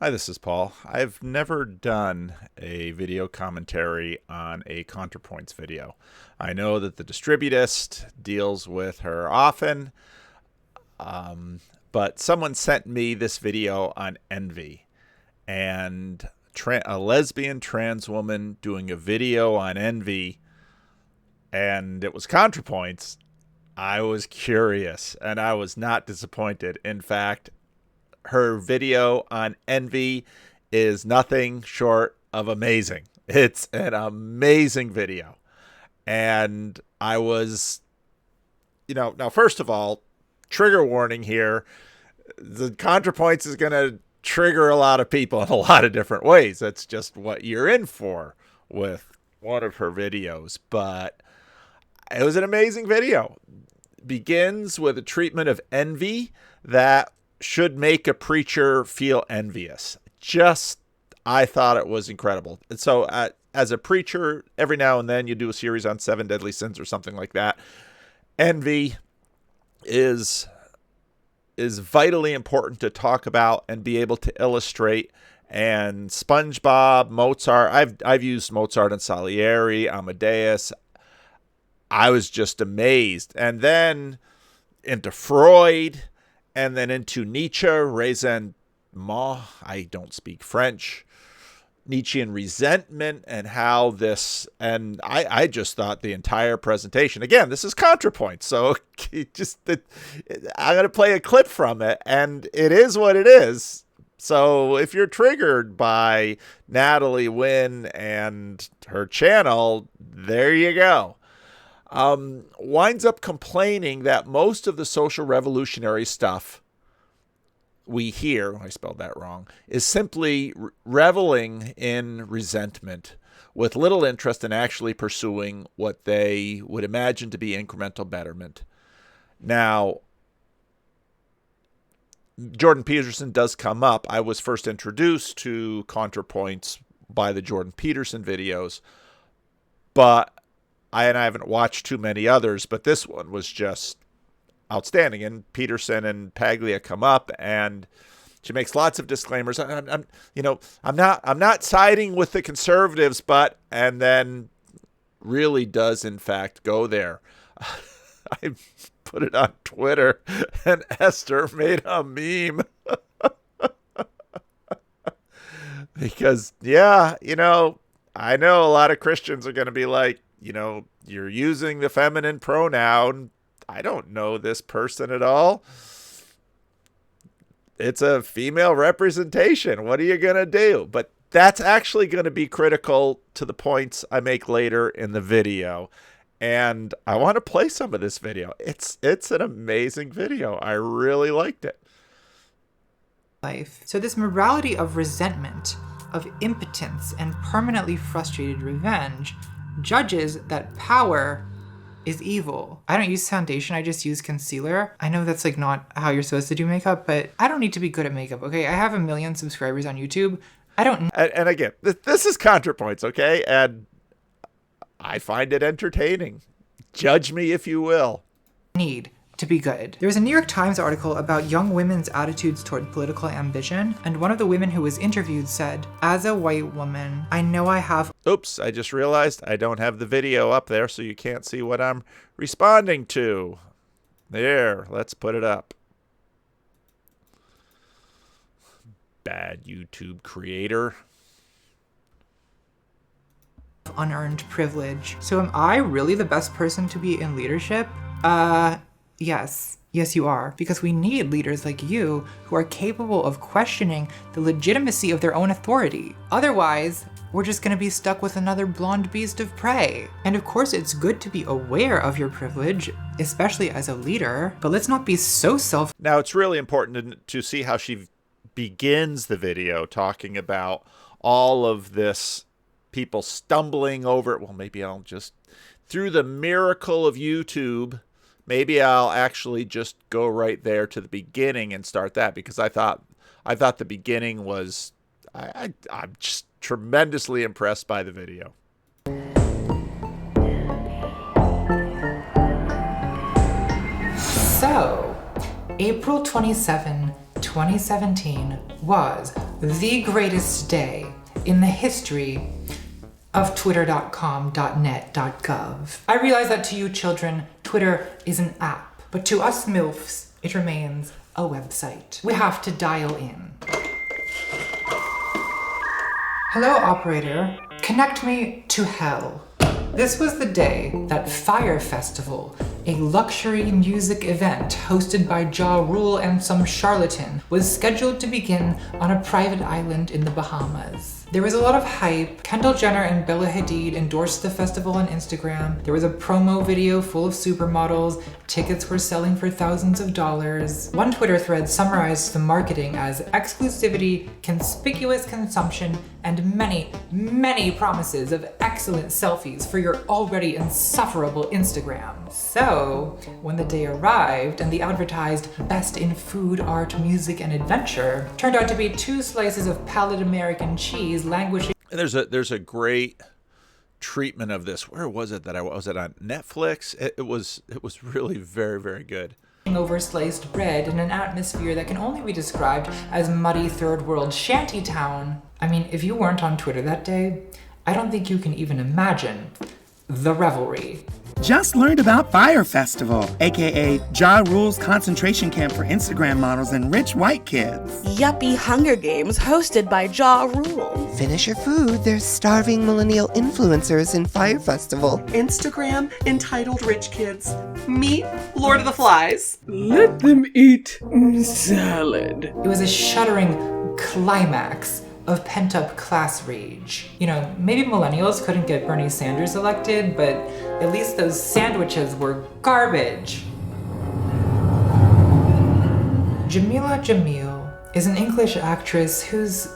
Hi, this is Paul. I've never done a video commentary on a Contrapoints video. I know that the distributist deals with her often, but someone sent me this video on envy, and a lesbian trans woman doing a video on envy, and it was Contrapoints. I was curious, and I was not disappointed. In fact, her video on envy is nothing short of amazing. It's an amazing video. And I was, now, first of all, trigger warning here. The Contrapoints is going to trigger a lot of people in a lot of different ways. That's just what you're in for with one of her videos. But it was an amazing video. Begins with a treatment of envy that should make a preacher feel envious. I thought it was incredible. And so as a preacher, every now and then you do a series on 7 deadly sins or something like that. Envy is vitally important to talk about and be able to illustrate. And SpongeBob, Mozart, I've used Mozart and Salieri, Amadeus. I was just amazed. And then into Freud, and then into Nietzsche, raisonnement. I don't speak French. Nietzschean resentment and how this, and I just thought the entire presentation, again, this is Contrapoint, so I'm going to play a clip from it, and it is what it is. So if you're triggered by Natalie Wynn and her channel, there you go. Winds up complaining that most of the social revolutionary stuff we hear, I spelled that wrong, is simply reveling in resentment with little interest in actually pursuing what they would imagine to be incremental betterment. Now, Jordan Peterson does come up. I was first introduced to Contrapoints by the Jordan Peterson videos, but I haven't watched too many others, but this one was just outstanding. And Peterson and Paglia come up, and she makes lots of disclaimers. I'm not siding with the conservatives, and then really does in fact go there. I put it on Twitter, and Esther made a meme because, I know a lot of Christians are going to be like, you're using the feminine pronoun. I don't know this person at all. It's a female representation. What are you going to do? But that's actually going to be critical to the points I make later in the video. And I want to play some of this video. It's an amazing video. I really liked it. So this morality of resentment, of impotence, and permanently frustrated revenge judges that power is evil. I don't use foundation, I just use concealer. I know that's not how you're supposed to do makeup, but I don't need to be good at makeup, okay? I have 1 million subscribers on YouTube. I don't... And again, this is Contrapoints, okay? And I find it entertaining. Judge me if you will. ...need to be good. There was a New York Times article about young women's attitudes toward political ambition, and one of the women who was interviewed said, "As a white woman, I know I have..." Oops, I just realized I don't have the video up there, so you can't see what I'm responding to. There, let's put it up. Bad YouTube creator. Unearned privilege. So am I really the best person to be in leadership? Yes. Yes, you are. Because we need leaders like you who are capable of questioning the legitimacy of their own authority. Otherwise, we're just gonna be stuck with another blonde beast of prey. And of course, it's good to be aware of your privilege, especially as a leader, but let's not be so Now, it's really important to see how she begins the video talking about all of this, people stumbling over it. Well, maybe I'll just, through the miracle of YouTube, maybe I'll actually just go right there to the beginning and start that, because I thought the beginning was, I'm just tremendously impressed by the video. So, April 27, 2017 was the greatest day in the history of twitter.com.net.gov. I realize that to you children, Twitter is an app, but to us MILFs, it remains a website. We have to dial in. Hello, operator. Connect me to hell. This was the day that Fire Festival, a luxury music event hosted by Ja Rule and some charlatan, was scheduled to begin on a private island in the Bahamas. There was a lot of hype. Kendall Jenner and Bella Hadid endorsed the festival on Instagram. There was a promo video full of supermodels. Tickets were selling for thousands of dollars. One Twitter thread summarized the marketing as exclusivity, conspicuous consumption, and many, many promises of excellent selfies for your already insufferable Instagram. So, when the day arrived and the advertised best in food, art, music, and adventure turned out to be 2 slices of pallid American cheese languishing. And there's a great treatment of this. Where was it that was it on Netflix? It was really very, very good. Over sliced bread in an atmosphere that can only be described as muddy third world shantytown. I mean, if you weren't on Twitter that day, I don't think you can even imagine the revelry. Just learned about Fire Festival, aka Ja Rule's concentration camp for Instagram models and rich white kids. Yuppie Hunger Games hosted by Ja Rule. Finish your food, there's starving millennial influencers in Fire Festival. Instagram entitled rich kids. Meet Lord of the Flies. Let them eat salad. It was a shuddering climax of pent-up class rage. You know, maybe millennials couldn't get Bernie Sanders elected, but at least those sandwiches were garbage. Jamila Jamil is an English actress who's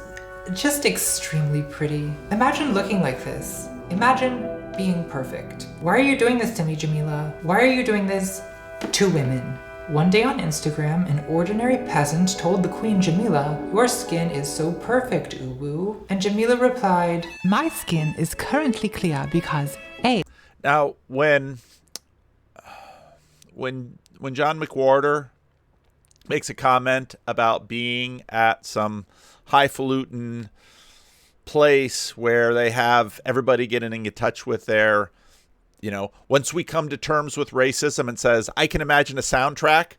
just extremely pretty. Imagine looking like this. Imagine being perfect. Why are you doing this to me, Jamila? Why are you doing this to women? One day on Instagram, an ordinary peasant told the Queen Jamila, "Your skin is so perfect, uwu." And Jamila replied, "My skin is currently clear because A." Now, when John McWhorter makes a comment about being at some highfalutin place where they have everybody getting in touch with their, you know, once we come to terms with racism, and says, I can imagine a soundtrack.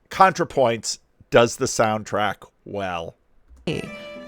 Contrapoints does the soundtrack well.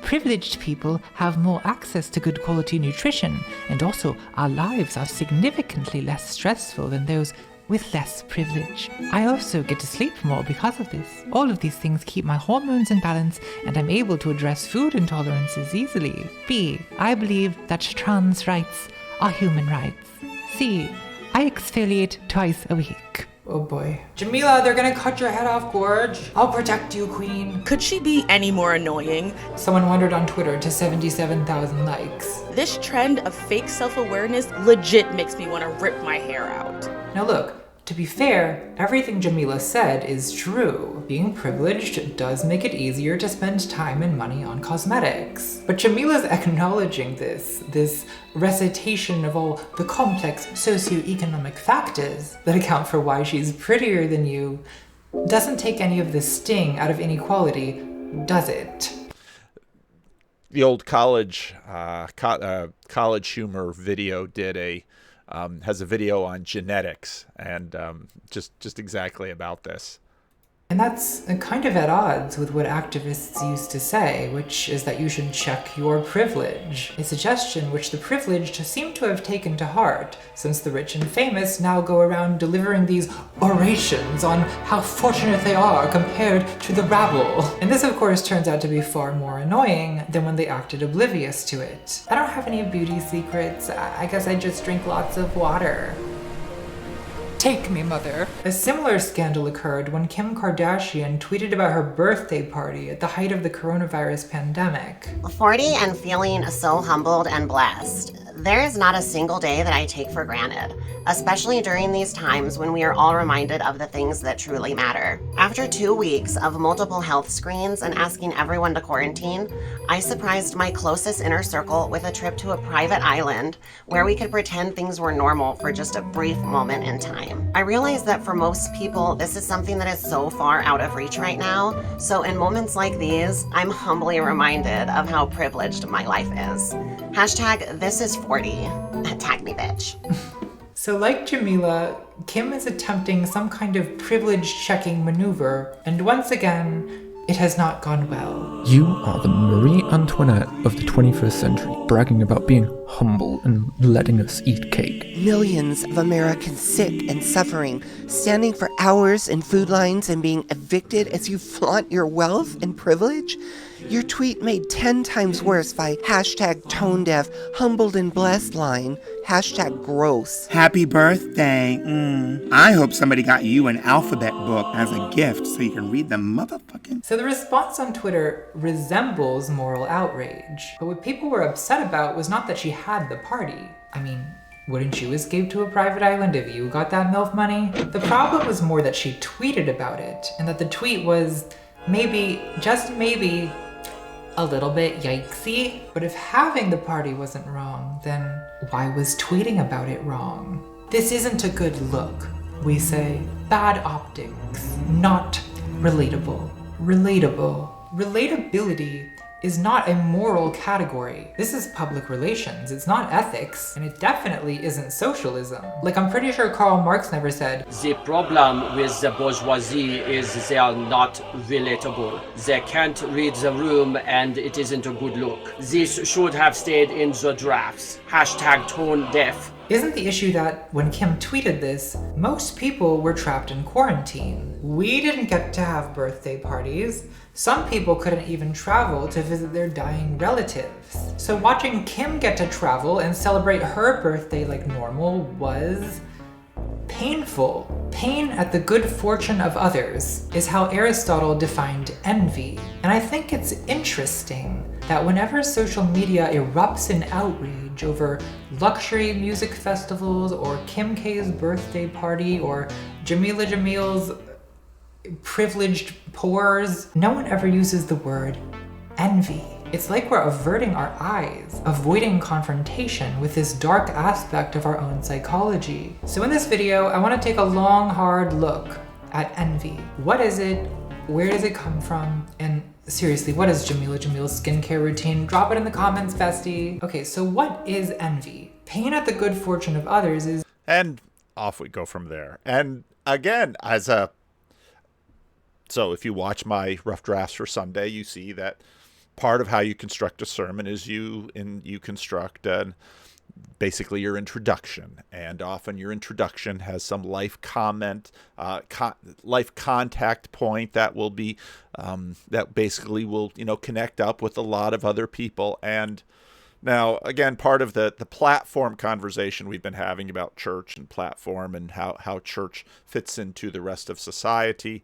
Privileged people have more access to good quality nutrition, and also our lives are significantly less stressful than those with less privilege. I also get to sleep more because of this. All of these things keep my hormones in balance, and I'm able to address food intolerances easily. B. I believe that trans rights are human rights. C. I exfoliate twice a week. Oh boy. Jamila, they're gonna cut your head off, Gorge. I'll protect you, Queen. Could she be any more annoying? Someone wondered on Twitter to 77,000 likes. This trend of fake self-awareness legit makes me want to rip my hair out. Now look, to be fair, everything Jamila said is true. Being privileged does make it easier to spend time and money on cosmetics. But Jamila's acknowledging this recitation of all the complex socioeconomic factors that account for why she's prettier than you doesn't take any of the sting out of inequality, does it? The old college humor video has a video on genetics, and just exactly about this. And that's kind of at odds with what activists used to say, which is that you should check your privilege. A suggestion which the privileged seem to have taken to heart, since the rich and famous now go around delivering these orations on how fortunate they are compared to the rabble. And this, of course, turns out to be far more annoying than when they acted oblivious to it. I don't have any beauty secrets. I guess I just drink lots of water. Take me, mother. A similar scandal occurred when Kim Kardashian tweeted about her birthday party at the height of the coronavirus pandemic. 40 and feeling so humbled and blessed. There is not a single day that I take for granted, especially during these times when we are all reminded of the things that truly matter. After 2 weeks of multiple health screens and asking everyone to quarantine, I surprised my closest inner circle with a trip to a private island where we could pretend things were normal for just a brief moment in time. I realize that for most people, this is something that is so far out of reach right now, so in moments like these, I'm humbly reminded of how privileged my life is. Hashtag this is 40. Tag me, bitch. So like Jamila, Kim is attempting some kind of privilege-checking maneuver, and once again, it has not gone well. You are the Marie Antoinette of the 21st century, bragging about being humble and letting us eat cake. Millions of Americans sick and suffering, standing for hours in food lines and being evicted as you flaunt your wealth and privilege? Your tweet made 10 times worse by hashtag tone-deaf, humbled and blessed line, hashtag gross. Happy birthday. I hope somebody got you an alphabet book as a gift so you can read the motherfucking... So the response on Twitter resembles moral outrage. But what people were upset about was not that she had the party. I mean, wouldn't you escape to a private island if you got that MILF money? The problem was more that she tweeted about it, and that the tweet was maybe, just maybe, a little bit yikesy. But if having the party wasn't wrong, then why was tweeting about it wrong? This isn't a good look. We say bad optics, not relatable. Relatability is not a moral category. This is public relations, it's not ethics, and it definitely isn't socialism. Like, I'm pretty sure Karl Marx never said, "The problem with the bourgeoisie is they are not relatable. They can't read the room and it isn't a good look. This should have stayed in the drafts. Hashtag tone deaf." Isn't the issue that when Kim tweeted this, most people were trapped in quarantine? We didn't get to have birthday parties. Some people couldn't even travel to visit their dying relatives. So watching Kim get to travel and celebrate her birthday like normal was painful. Pain at the good fortune of others is how Aristotle defined envy. And I think it's interesting that whenever social media erupts in outrage over luxury music festivals or Kim K's birthday party or Jamila Jamil's privileged pores, no one ever uses the word envy. It's like we're averting our eyes, avoiding confrontation with this dark aspect of our own psychology. So in this video, I want to take a long, hard look at envy. What is it? Where does it come from? And seriously, what is Jamila Jamil's skincare routine? Drop it in the comments, bestie. Okay, so what is envy? Pain at the good fortune of others is... And off we go from there. And again, so if you watch my rough drafts for Sunday, you see that part of how you construct a sermon is you construct basically your introduction, and often your introduction has some life comment, life contact point that will be that basically will connect up with a lot of other people. And now again, part of the platform conversation we've been having about church and platform and how church fits into the rest of society,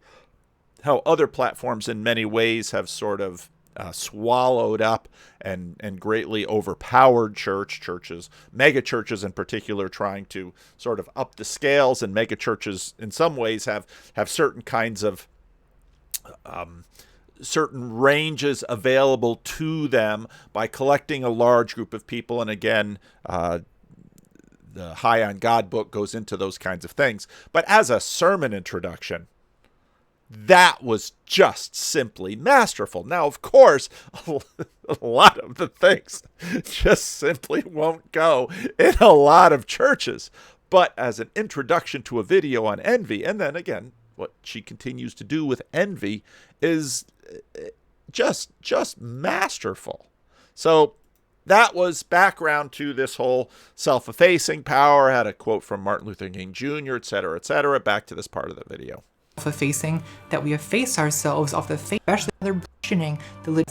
how other platforms in many ways have sort of swallowed up and greatly overpowered churches, mega churches in particular, trying to sort of up the scales, and mega churches in some ways have certain kinds of certain ranges available to them by collecting a large group of people. And again, the High on God book goes into those kinds of things. But as a sermon introduction, that was just simply masterful. Now, of course, a lot of the things just simply won't go in a lot of churches. But as an introduction to a video on envy, and then again, what she continues to do with envy is just masterful. So that was background to this whole self-effacing power. I had a quote from Martin Luther King Jr., et cetera, et cetera. Back to this part of the video. Effacing, that we efface ourselves off the face, especially they're questioning the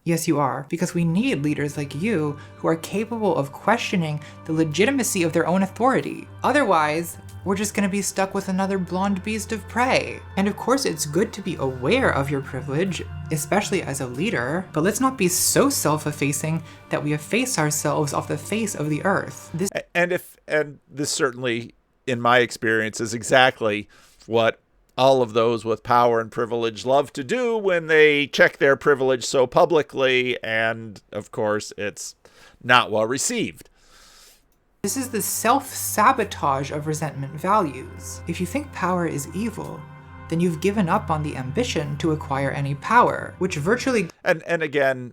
yes, you are, because we need leaders like you who are capable of questioning the legitimacy of their own authority. Otherwise, we're just gonna be stuck with another blonde beast of prey. And of course it's good to be aware of your privilege, especially as a leader, but let's not be so self-effacing that we efface ourselves off the face of the earth. And this certainly, in my experience, is exactly what all of those with power and privilege love to do when they check their privilege so publicly, and of course it's not well received. This is the self-sabotage of resentment values. If you think power is evil, then you've given up on the ambition to acquire any power, which virtually... And again,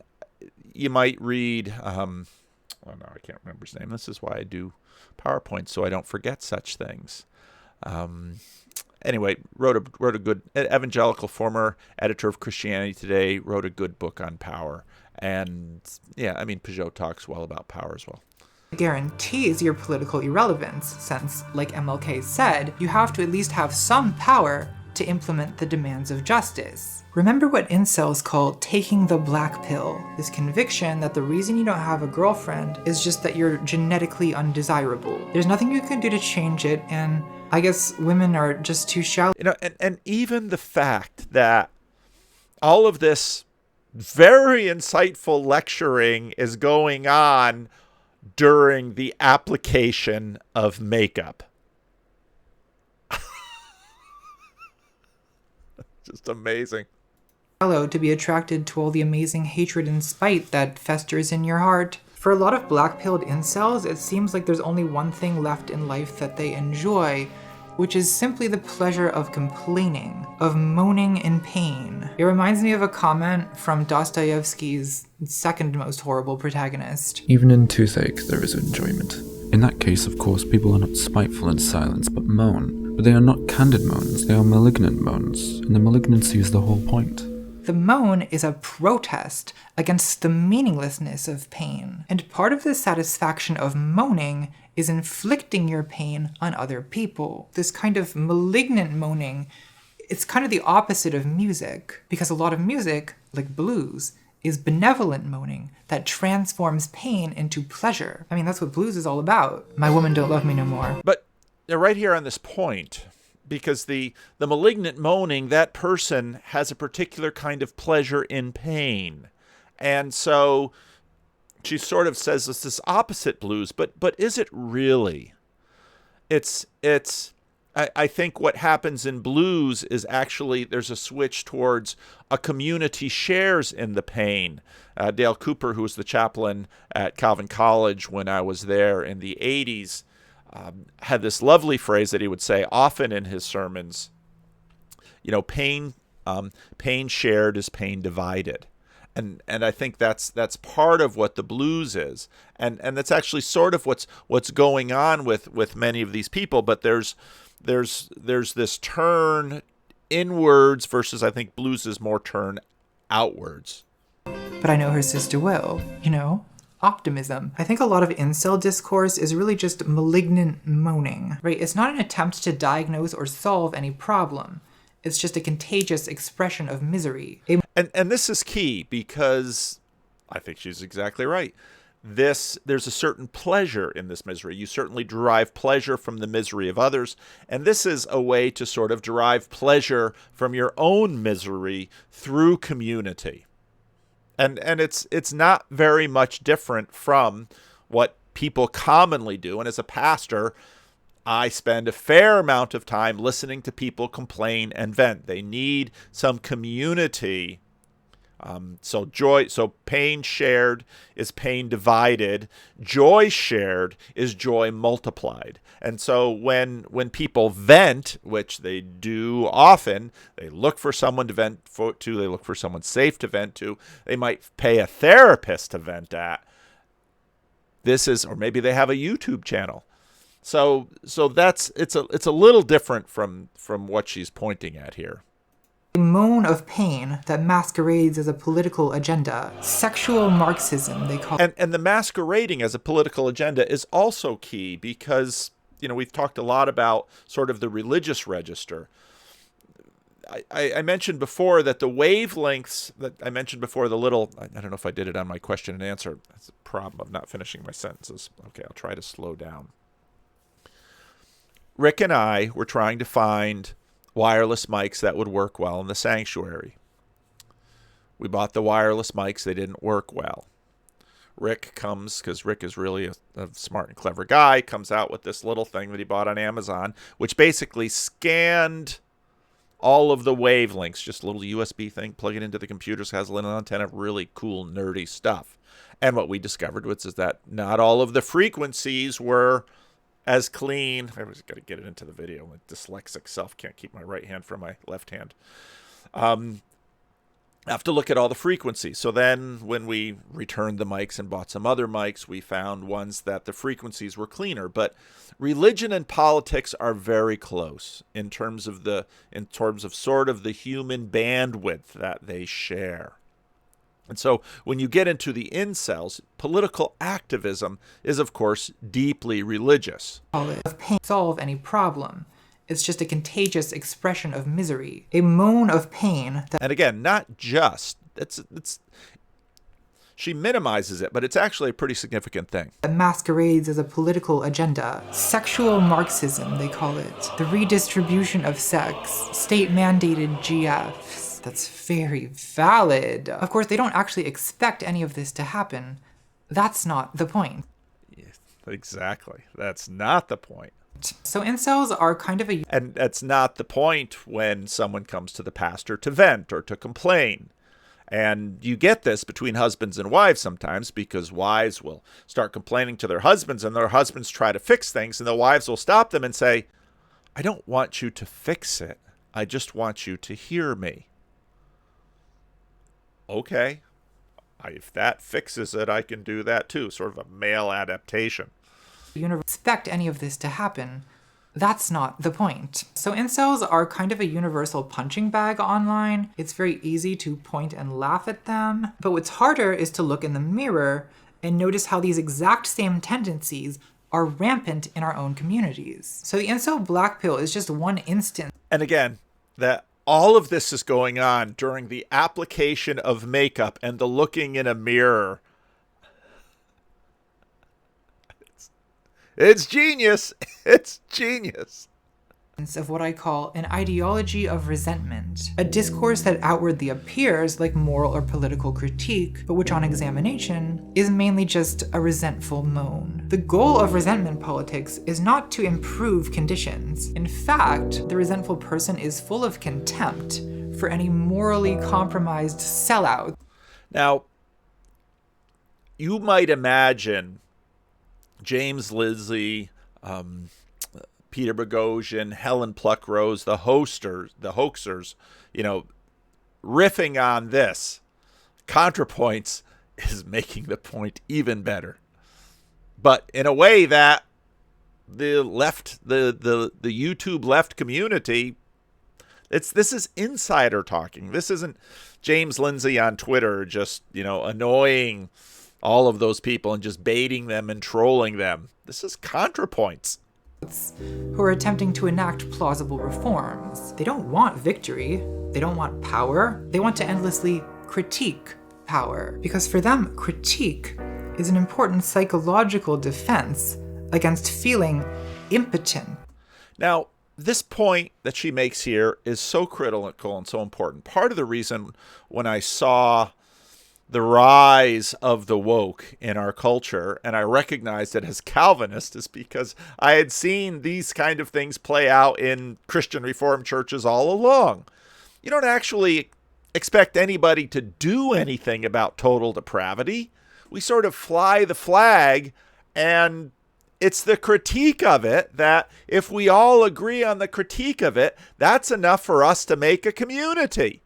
you might read, oh no, I can't remember his name. This is why I do PowerPoint, so I don't forget such things. Anyway, wrote a good, evangelical former editor of Christianity Today, wrote a good book on power. And yeah, I mean, Peugeot talks well about power as well. Guarantees your political irrelevance, since, like MLK said, you have to at least have some power to implement the demands of justice. Remember what incels call taking the black pill, this conviction that the reason you don't have a girlfriend is just that you're genetically undesirable. There's nothing you can do to change it, and I guess women are just too shallow. You know, and even the fact that all of this very insightful lecturing is going on during the application of makeup. Just amazing. To be attracted to all the amazing hatred and spite that festers in your heart. For a lot of black-pilled incels, it seems like there's only one thing left in life that they enjoy, which is simply the pleasure of complaining, of moaning in pain. It reminds me of a comment from Dostoevsky's second most horrible protagonist. Even in toothache there is enjoyment. In that case, of course, people are not spiteful in silence, but moan. But they are not candid moans, they are malignant moans, and the malignancy is the whole point. The moan is a protest against the meaninglessness of pain. And part of the satisfaction of moaning is inflicting your pain on other people. This kind of malignant moaning, it's kind of the opposite of music, because a lot of music, like blues, is benevolent moaning that transforms pain into pleasure. I mean, that's what blues is all about. My woman don't love me no more. But right here on this point, because the malignant moaning, that person has a particular kind of pleasure in pain. And so she sort of says it's this opposite blues, but is it really? I think what happens in blues is actually there's a switch towards a community shares in the pain. Dale Cooper, who was the chaplain at Calvin College when I was there in the 80s, had this lovely phrase that he would say often in his sermons. You know, pain shared is pain divided. And I think that's part of what the blues is. And that's actually sort of what's going on with many of these people, but there's this turn inwards versus I think blues is more turn outwards. But I know her sister will, you know? Optimism. I think a lot of incel discourse is really just malignant moaning, right? It's not an attempt to diagnose or solve any problem. It's just a contagious expression of misery. And this is key because I think she's exactly right. There's a certain pleasure in this misery. You certainly derive pleasure from the misery of others, and this is a way to sort of derive pleasure from your own misery through community. And it's not very much different from what people commonly do. And as a pastor, I spend a fair amount of time listening to people complain and vent. They need some community. So pain shared is pain divided. Joy shared is joy multiplied. And so when people vent, which they do often, they look for someone to vent to, they look for someone safe to vent to. They might pay a therapist to vent at. Or maybe they have a YouTube channel. So it's a little different from what she's pointing at here. A moan of pain that masquerades as a political agenda. Sexual Marxism, they call it. And the masquerading as a political agenda is also key because, you know, we've talked a lot about sort of the religious register. I mentioned before that the wavelengths that I mentioned before, the little, I don't know if I did it on my question and answer. That's the problem of not finishing my sentences. Okay, I'll try to slow down. Rick and I were trying to find wireless mics that would work well in the sanctuary. We bought the wireless mics. They didn't work well. Rick comes, because Rick is really a smart and clever guy, comes out with this little thing that he bought on Amazon, which basically scanned all of the wavelengths, just a little USB thing, plug it into the computers, has a little antenna, really cool, nerdy stuff. And what we discovered was that not all of the frequencies were as clean. I was got to get it into the video. My dyslexic self can't keep my right hand from my left hand. I have to look at all the frequencies. So then when we returned the mics and bought some other mics, we found ones that the frequencies were cleaner. But religion and politics are very close in terms of sort of the human bandwidth that they share. And so when you get into the incels, political activism is, of course, deeply religious. Of pain solve any problem. It's just a contagious expression of misery, a moan of pain. And again, not just, she minimizes it, but it's actually a pretty significant thing. That masquerades as a political agenda. Sexual Marxism, they call it. The redistribution of sex. State-mandated GFs. That's very valid. Of course, they don't actually expect any of this to happen. That's not the point. Yes, exactly. That's not the point. So incels are kind of And that's not the point when someone comes to the pastor to vent or to complain. And you get this between husbands and wives sometimes, because wives will start complaining to their husbands and their husbands try to fix things, and the wives will stop them and say, I don't want you to fix it. I just want you to hear me. Okay. If that fixes it, I can do that too. Sort of a male adaptation. Expect any of this to happen. That's not the point. So incels are kind of a universal punching bag online. It's very easy to point and laugh at them. But what's harder is to look in the mirror and notice how these exact same tendencies are rampant in our own communities. So the incel black pill is just one instance. And again, that all of this is going on during the application of makeup and the looking in a mirror. It's genius. It's genius. Of what I call an ideology of resentment, a discourse that outwardly appears like moral or political critique, but which on examination is mainly just a resentful moan. The goal of resentment politics is not to improve conditions. In fact, the resentful person is full of contempt for any morally compromised sellout. Now, you might imagine James Lindsay, Peter Boghossian, Helen Pluckrose, the hoaxers, riffing on this. Contrapoints is making the point even better, but in a way that the left, the YouTube left community, this is insider talking. This isn't James Lindsay on Twitter just annoying all of those people and just baiting them and trolling them. This is Contrapoints. Who are attempting to enact plausible reforms. They don't want victory. They don't want power. They want to endlessly critique power. Because for them, critique is an important psychological defense against feeling impotent. Now, this point that she makes here is so critical and so important. Part of the reason when I saw the rise of the woke in our culture, and I recognized it as Calvinist, is because I had seen these kind of things play out in Christian Reformed churches all along. You don't actually expect anybody to do anything about total depravity. We sort of fly the flag, and it's the critique of it that if we all agree on the critique of it, that's enough for us to make a community.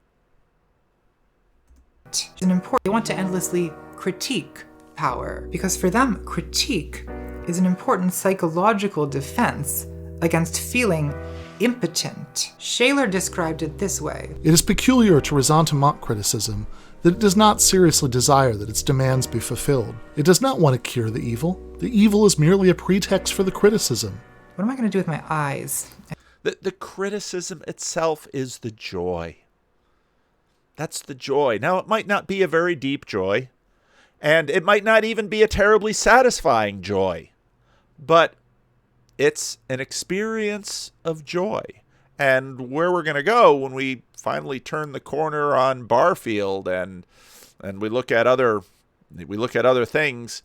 They want to endlessly critique power, because for them, critique is an important psychological defense against feeling impotent. Shaler described it this way. It is peculiar to ressentiment criticism that it does not seriously desire that its demands be fulfilled. It does not want to cure the evil. The evil is merely a pretext for the criticism. What am I going to do with my eyes? The criticism itself is the joy. That's the joy. Now, it might not be a very deep joy, and it might not even be a terribly satisfying joy, but It's an experience of joy. And where we're going to go when we finally turn the corner on Barfield and we look at other things,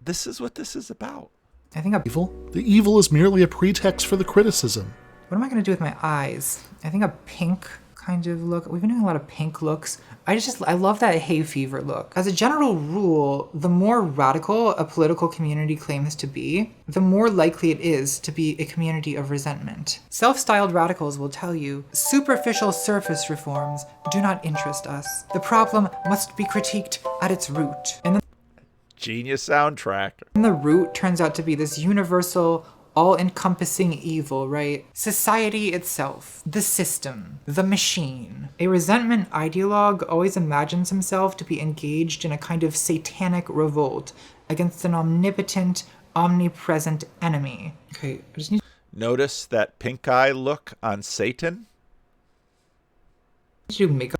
this is what this is about. I think The evil is merely a pretext for the criticism. What am I going to do with my eyes? I think a pink kind of look. We've been doing a lot of pink looks. I love that hay fever look. As a general rule, the more radical a political community claims to be, the more likely it is to be a community of resentment. Self-styled radicals will tell you, superficial surface reforms do not interest us. The problem must be critiqued at its root. And then Genius soundtrack. the root turns out to be this universal, all-encompassing evil, right? Society itself, the system, the machine. A resentment ideologue always imagines himself to be engaged in a kind of satanic revolt against an omnipotent, omnipresent enemy. Okay, I just need Notice that pink eye look on Satan? to make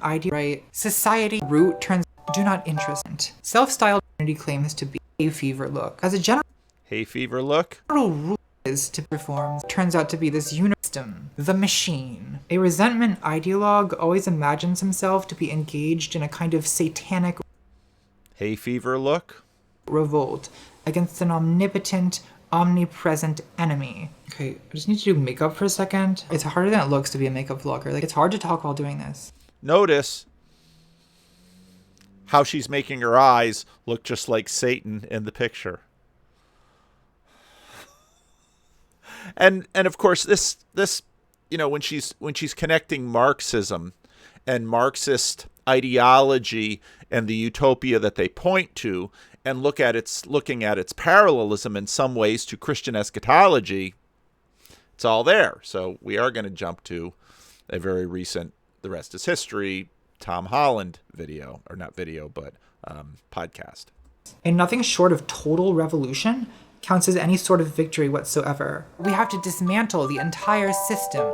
idea, right? Society root turns do not interest. Self-styled community claims to be a fever look. As a general Hay fever look? rule is to perform turns out to be this system, the machine. A resentment ideologue always imagines himself to be engaged in a kind of satanic Hay fever look? revolt against an omnipotent, omnipresent enemy. Okay, I just need to do makeup for a second. It's harder than it looks to be a makeup vlogger. Like, it's hard to talk while doing this. Notice how she's making her eyes look just like Satan in the picture. And of course this when she's connecting Marxism and Marxist ideology and the utopia that they point to and looking at its parallelism in some ways to Christian eschatology, it's all there. So we are going to jump to a very recent The Rest is History Tom Holland video, or not video, but podcast. And nothing short of total revolution counts as any sort of victory whatsoever. We have to dismantle the entire system,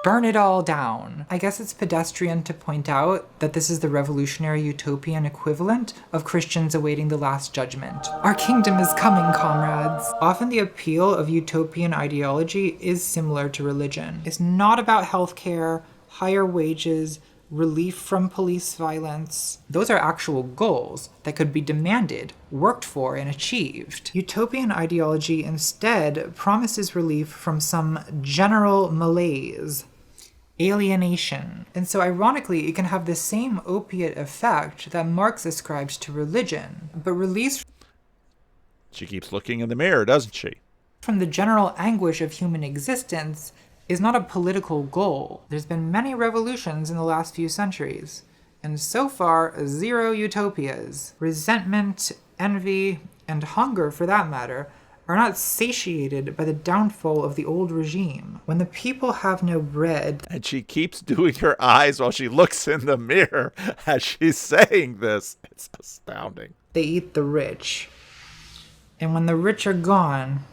burn it all down. I guess it's pedestrian to point out that this is the revolutionary utopian equivalent of Christians awaiting the last judgment. Our kingdom is coming, comrades. Often the appeal of utopian ideology is similar to religion. It's not about healthcare, higher wages, relief from police violence. Those are actual goals that could be demanded, worked for, and achieved. Utopian ideology instead promises relief from some general malaise, alienation. And so ironically, it can have the same opiate effect that Marx ascribes to religion, but release She keeps looking in the mirror, doesn't she? from the general anguish of human existence is not a political goal. There's been many revolutions in the last few centuries, and so far, 0 utopias. Resentment, envy, and hunger, for that matter, are not satiated by the downfall of the old regime. When the people have no bread, And she keeps doing her eyes while she looks in the mirror as she's saying this. It's astounding. they eat the rich. And when the rich are gone,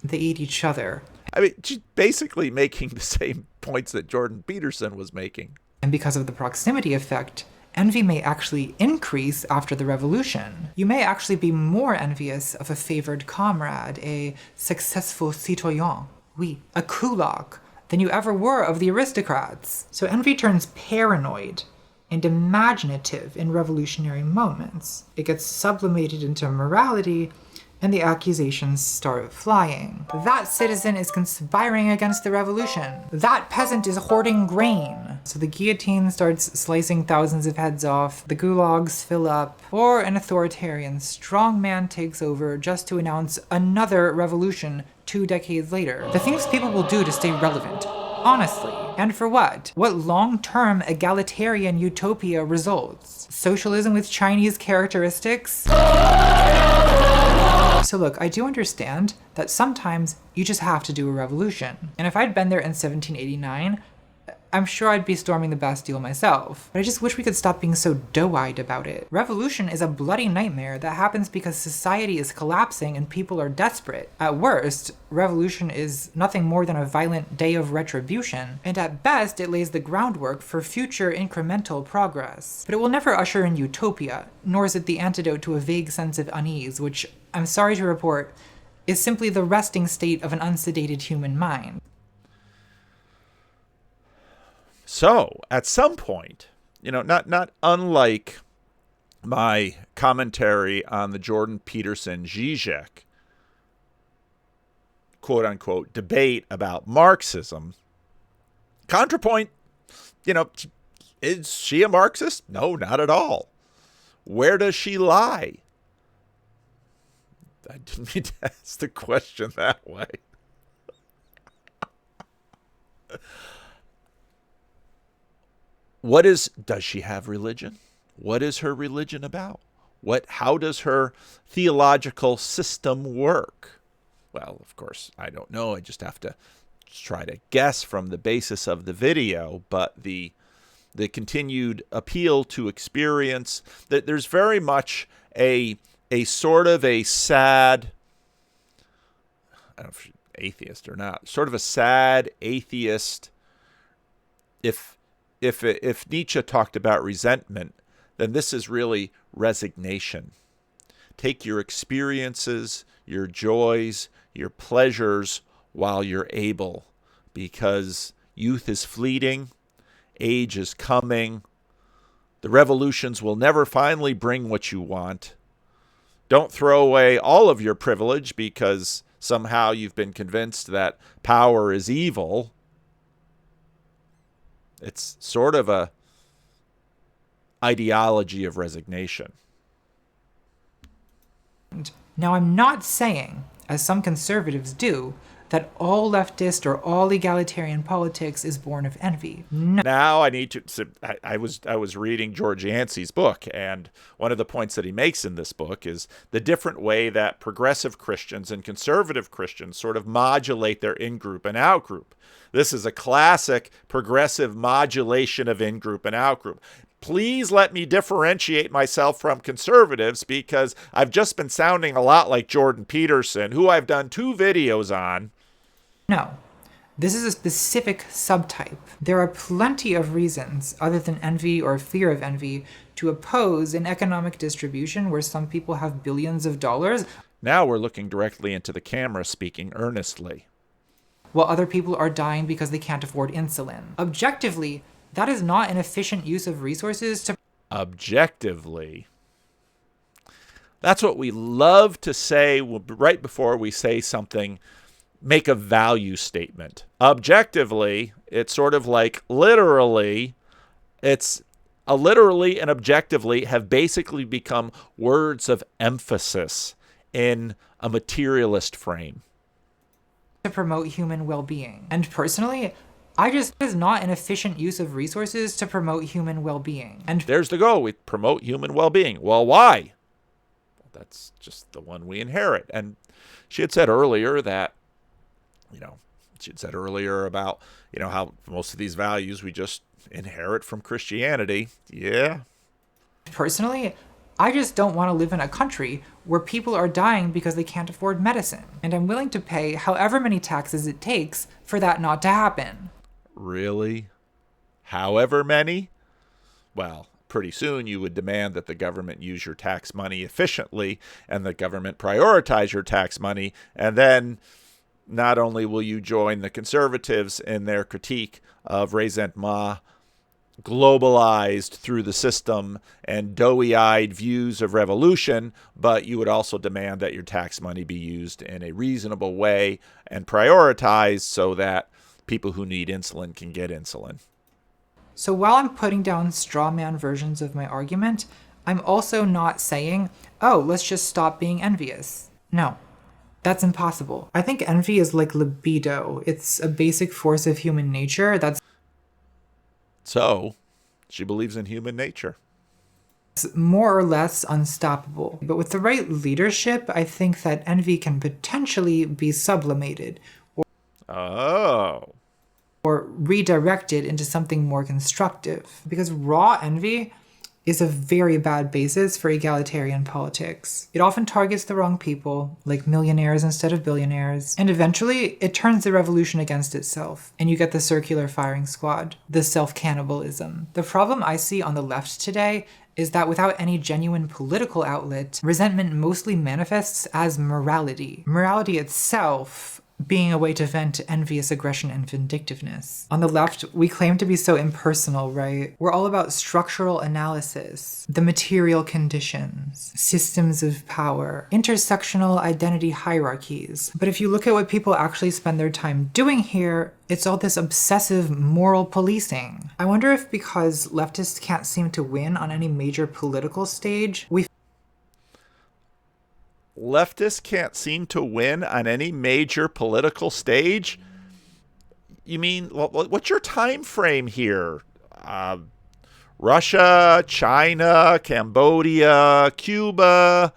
they eat each other. I mean, she's basically making the same points that Jordan Peterson was making. And because of the proximity effect, envy may actually increase after the revolution. You may actually be more envious of a favored comrade, a successful citoyen, oui, a kulak, than you ever were of the aristocrats. So envy turns paranoid and imaginative in revolutionary moments. It gets sublimated into morality, and the accusations start flying. That citizen is conspiring against the revolution. That peasant is hoarding grain. So the guillotine starts slicing thousands of heads off, the gulags fill up, or an authoritarian strongman takes over just to announce another revolution 2 decades later. The things people will do to stay relevant, honestly. And for what? What long-term egalitarian utopia results? Socialism with Chinese characteristics? So look, I do understand that sometimes you just have to do a revolution. And if I'd been there in 1789, I'm sure I'd be storming the Bastille myself. But I just wish we could stop being so doe-eyed about it. Revolution is a bloody nightmare that happens because society is collapsing and people are desperate. At worst, revolution is nothing more than a violent day of retribution. And at best, it lays the groundwork for future incremental progress. But it will never usher in utopia, nor is it the antidote to a vague sense of unease, which I'm sorry to report, is simply the resting state of an unsedated human mind. So, at some point, not unlike my commentary on the Jordan Peterson Zizek quote-unquote debate about Marxism, Contrapoint, is she a Marxist? No, not at all. Where does she lie? I didn't mean to ask the question that way. Does she have religion? What is her religion about? How does her theological system work? Well, of course, I don't know. I just have to try to guess from the basis of the video, but the continued appeal to experience, that there's very much a sort of a sad, I don't know if she's atheist or not, sort of a sad atheist. If Nietzsche talked about resentment, then this is really resignation. Take your experiences, your joys, your pleasures while you're able, because youth is fleeting, age is coming, the revolutions will never finally bring what you want. Don't throw away all of your privilege because somehow you've been convinced that power is evil. It's sort of a ideology of resignation. Now, I'm not saying, as some conservatives do, that all leftist or all egalitarian politics is born of envy. No. Now I need to. I was reading George Yancey's book, and one of the points that he makes in this book is the different way that progressive Christians and conservative Christians sort of modulate their in-group and out-group. This is a classic progressive modulation of in-group and out-group. Please let me differentiate myself from conservatives, because I've just been sounding a lot like Jordan Peterson, who I've done 2 videos on. No, this is a specific subtype. There are plenty of reasons, other than envy or fear of envy, to oppose an economic distribution where some people have billions of dollars. Now we're looking directly into the camera, speaking earnestly. While other people are dying because they can't afford insulin. Objectively, that is not an efficient use of resources to... Objectively. That's what we love to say right before we say something, make a value statement. Objectively, it's sort of like literally, it's a literally and objectively have basically become words of emphasis in a materialist frame. To promote human well-being. And personally, it is not an efficient use of resources to promote human well-being. And there's the goal. We promote human well-being. Well, why? Well, that's just the one we inherit. And she had said earlier that, about, how most of these values we just inherit from Christianity. Yeah. Personally, I just don't want to live in a country where people are dying because they can't afford medicine. And I'm willing to pay however many taxes it takes for that not to happen. Really? However many? Well, pretty soon you would demand that the government use your tax money efficiently and the government prioritize your tax money. And then not only will you join the conservatives in their critique of resentment, globalized through the system, and doughy-eyed views of revolution, but you would also demand that your tax money be used in a reasonable way and prioritized so that people who need insulin can get insulin. So while I'm putting down straw man versions of my argument, I'm also not saying, oh, let's just stop being envious. No, that's impossible. I think envy is like libido. It's a basic force of human nature that's... So, she believes in human nature. It's more or less unstoppable. But with the right leadership, I think that envy can potentially be sublimated. Or redirected into something more constructive. Because raw envy is a very bad basis for egalitarian politics. It often targets the wrong people, like millionaires instead of billionaires, and eventually it turns the revolution against itself, and you get the circular firing squad, the self-cannibalism. The problem I see on the left today is that without any genuine political outlet, resentment mostly manifests as morality. Morality itself being a way to vent envious aggression and vindictiveness. On the left, we claim to be so impersonal, right? We're all about structural analysis, the material conditions, systems of power, intersectional identity hierarchies. But if you look at what people actually spend their time doing here, it's all this obsessive moral policing. I wonder if because leftists can't seem to win on any major political stage, leftists can't seem to win on any major political stage? You mean, what's your time frame here? Russia, China, Cambodia, Cuba.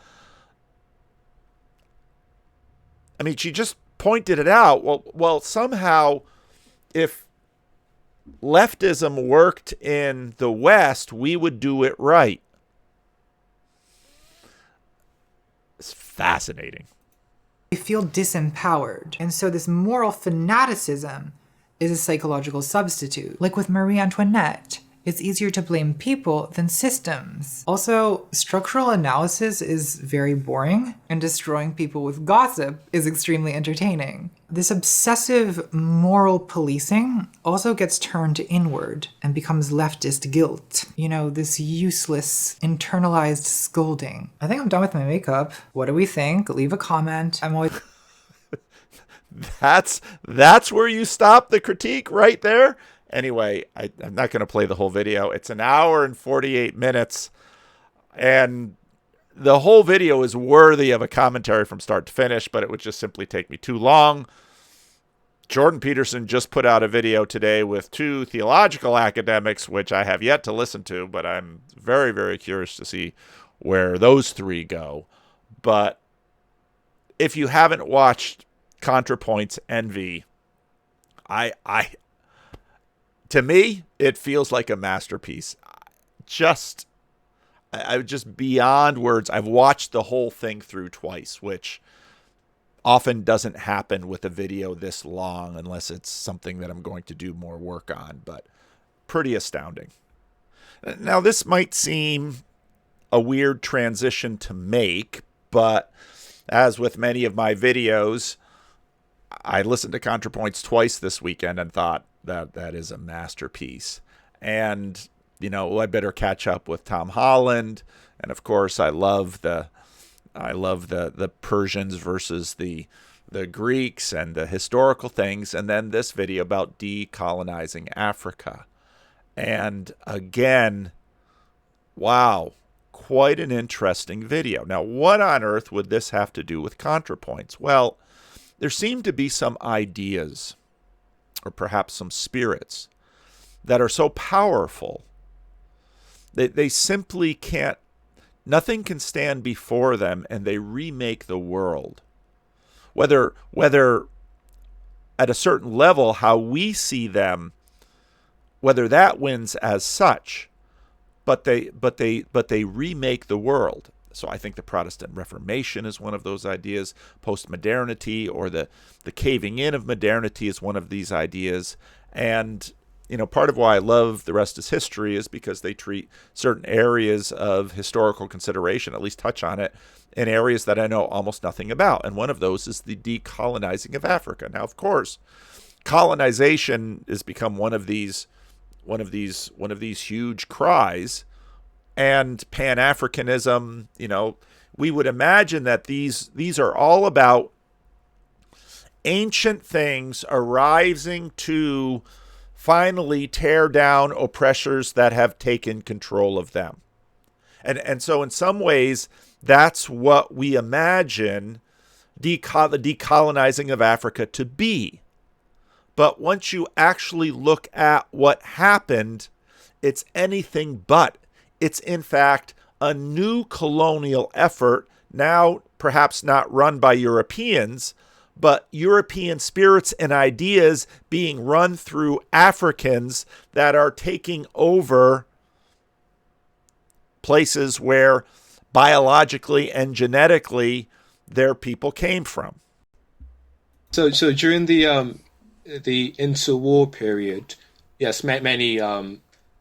I mean, she just pointed it out. Well, somehow, if leftism worked in the West, we would do it right. It's fascinating. They feel disempowered. And so this moral fanaticism is a psychological substitute. Like with Marie Antoinette, it's easier to blame people than systems. Also, structural analysis is very boring, and destroying people with gossip is extremely entertaining. This obsessive moral policing also gets turned inward and becomes leftist guilt. You know, this useless, internalized scolding. I think I'm done with my makeup. What do we think? Leave a comment. I'm always... That's where you stop the critique right there? Anyway, I'm not going to play the whole video. It's an hour and 48 minutes, and the whole video is worthy of a commentary from start to finish, but it would just simply take me too long. Jordan Peterson just put out a video today with 2 theological academics, which I have yet to listen to, but I'm very, very curious to see where those 3 go. But if you haven't watched Contrapoints Envy, to me, it feels like a masterpiece. I'm just beyond words. I've watched the whole thing through twice, which often doesn't happen with a video this long unless it's something that I'm going to do more work on, but pretty astounding. Now, this might seem a weird transition to make, but as with many of my videos, I listened to Contrapoints twice this weekend and thought that is a masterpiece. And, you know, I better catch up with Tom Holland. And of course, I love the Persians versus the Greeks and the historical things. And then this video about decolonizing Africa. And again, wow, quite an interesting video. Now, what on earth would this have to do with Contrapoints? Well, there seem to be some ideas, or perhaps some spirits, that are so powerful that they simply can't, nothing can stand before them, and they remake the world. Whether at a certain level, how we see them, whether that wins as such, but they remake the world. So I think the Protestant Reformation is one of those ideas. Postmodernity, or the caving in of modernity, is one of these ideas. And, you know, part of why I love The Rest is History is because they treat certain areas of historical consideration, at least touch on it, in areas that I know almost nothing about. And one of those is the decolonizing of Africa. Now, of course, colonization has become one of these huge cries. And Pan-Africanism, you know, we would imagine that these are all about ancient things arising to finally tear down oppressors that have taken control of them. And so in some ways, that's what we imagine the decolonizing of Africa to be. But once you actually look at what happened, it's anything but. It's, in fact, a new colonial effort, now perhaps not run by Europeans, but European spirits and ideas being run through Africans that are taking over places where biologically and genetically their people came from. So during the interwar period, yes, many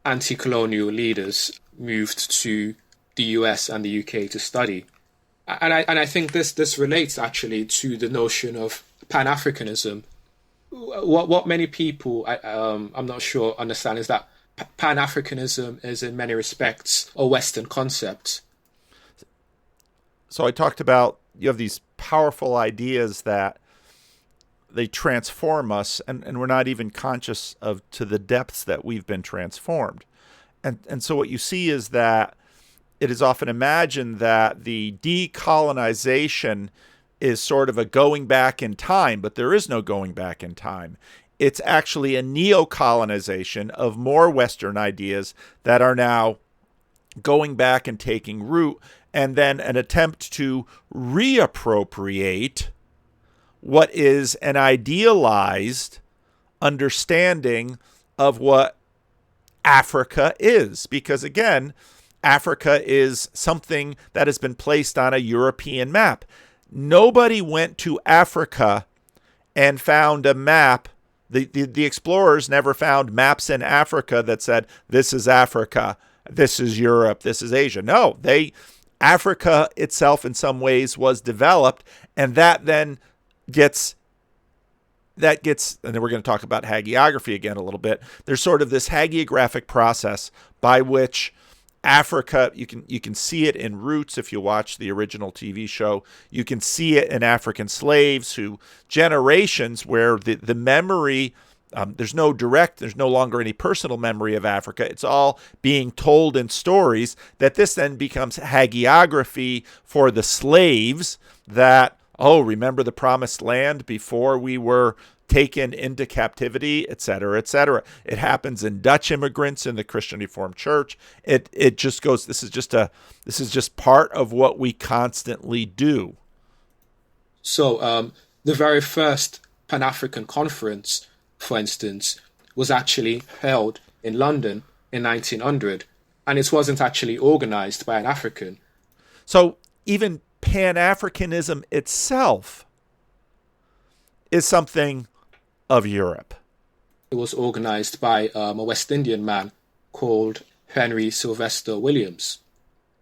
anti-colonial leaders moved to the US and the UK to study. And I think this relates actually to the notion of Pan-Africanism. What many people, I'm not sure, understand is that Pan-Africanism is in many respects a Western concept. So I talked about, you have these powerful ideas that they transform us, and we're not even conscious of to the depths that we've been transformed. And so what you see is that it is often imagined that the decolonization is sort of a going back in time, but there is no going back in time. It's actually a neo-colonization of more Western ideas that are now going back and taking root, and then an attempt to reappropriate what is an idealized understanding of what Africa is. Because again, Africa is something that has been placed on a European map. Nobody went to Africa and found a map. The explorers never found maps in Africa that said, this is Africa, this is Europe, this is Asia. No, Africa itself in some ways was developed, and that then gets, and then we're going to talk about hagiography again a little bit. There's sort of this hagiographic process by which Africa, you can see it in Roots if you watch the original TV show. You can see it in African slaves who generations where the memory, there's no longer any personal memory of Africa. It's all being told in stories, that this then becomes hagiography for the slaves that, oh, remember the promised land before we were taken into captivity, etc., etc. It happens in Dutch immigrants in the Christian Reformed Church. It just goes. This is just part of what we constantly do. So the very first Pan-African conference, for instance, was actually held in London in 1900, and it wasn't actually organized by an African. So even Pan-Africanism itself is something of Europe. It was organized by a West Indian man called Henry Sylvester Williams.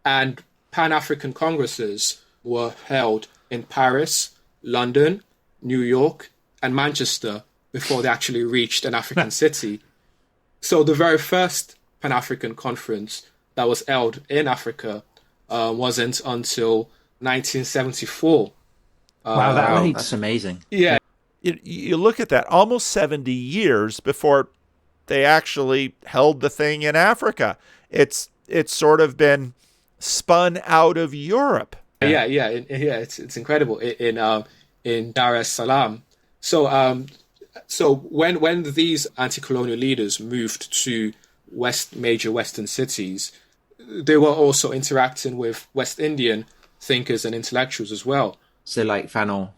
And Pan-African congresses were held in Paris, London, New York, and Manchester before they actually reached an African city. So the very first Pan-African conference that was held in Africa wasn't until 1974. Wow, that's amazing. Yeah. You look at that, almost 70 years before they actually held the thing in Africa. It's sort of been spun out of Europe. Yeah, it's incredible in Dar es Salaam. So when these anti-colonial leaders moved to major Western cities, they were also interacting with West Indian thinkers and intellectuals as well. So like Fanon.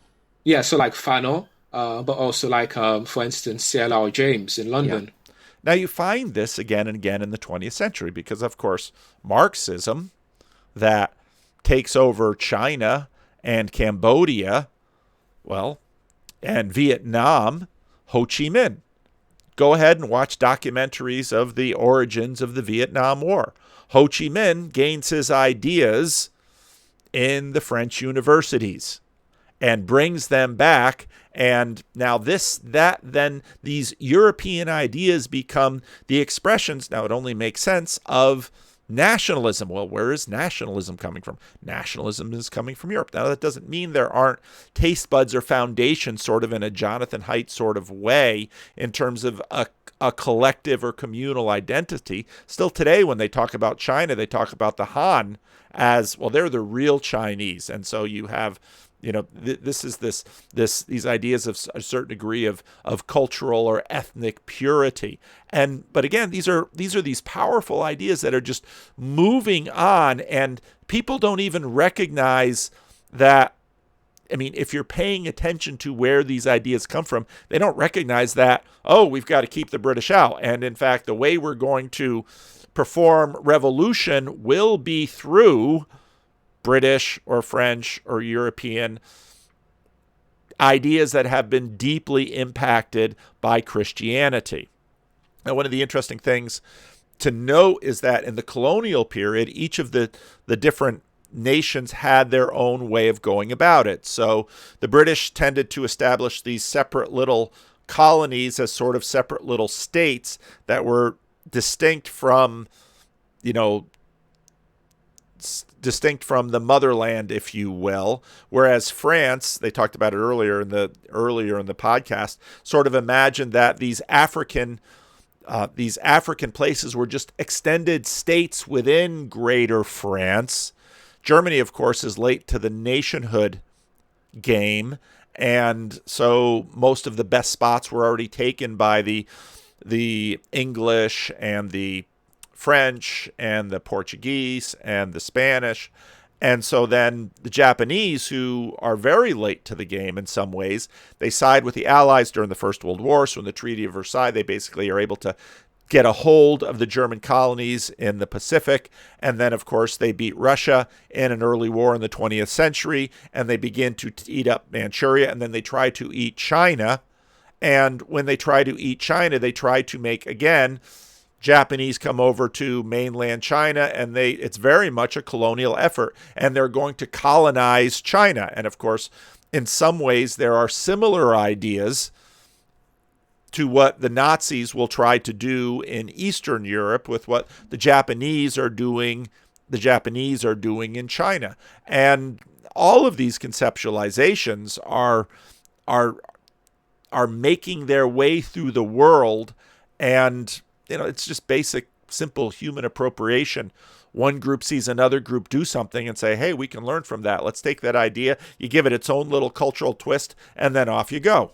Yeah, so like Fanon. But also like, for instance, C.L.R. James in London. Yeah. Now you find this again and again in the 20th century because, of course, Marxism that takes over China and Cambodia, and Vietnam, Ho Chi Minh. Go ahead and watch documentaries of the origins of the Vietnam War. Ho Chi Minh gains his ideas in the French universities and brings them back. And now these European ideas become the expressions. Now it only makes sense of nationalism. Well, where is nationalism coming from? Nationalism is coming from Europe. Now that doesn't mean there aren't taste buds or foundations sort of in a Jonathan Haidt sort of way in terms of a collective or communal identity. Still today, when they talk about China, they talk about the Han as, well, they're the real Chinese. And so you have, these ideas of a certain degree of cultural or ethnic purity. But again, these are these powerful ideas that are just moving on, and people don't even recognize that. I mean, if you're paying attention to where these ideas come from, they don't recognize that, oh, we've got to keep the British out. And in fact, the way we're going to perform revolution will be through British or French or European ideas that have been deeply impacted by Christianity. Now, one of the interesting things to note is that in the colonial period, each of the different nations had their own way of going about it. So the British tended to establish these separate little colonies as sort of separate little states that were distinct from, distinct from the motherland, if you will. Whereas France, they talked about it earlier in the podcast, sort of imagined that these African places were just extended states within Greater France. Germany, of course, is late to the nationhood game, and so most of the best spots were already taken by the English and the French and the Portuguese and the Spanish. And so then the Japanese, who are very late to the game in some ways, they side with the Allies during the First World War. So in the Treaty of Versailles, they basically are able to get a hold of the German colonies in the Pacific. And then, of course, they beat Russia in an early war in the 20th century, and they begin to eat up Manchuria, and then they try to eat China. And when they try to eat China, they try to make, again, Japanese come over to mainland China, and it's very much a colonial effort, and they're going to colonize China. And of course, in some ways, there are similar ideas to what the Nazis will try to do in Eastern Europe with what the Japanese are doing in China. And all of these conceptualizations are making their way through the world, and it's just basic, simple human appropriation. One group sees another group do something and say, hey, we can learn from that. Let's take that idea. You give it its own little cultural twist, and then off you go.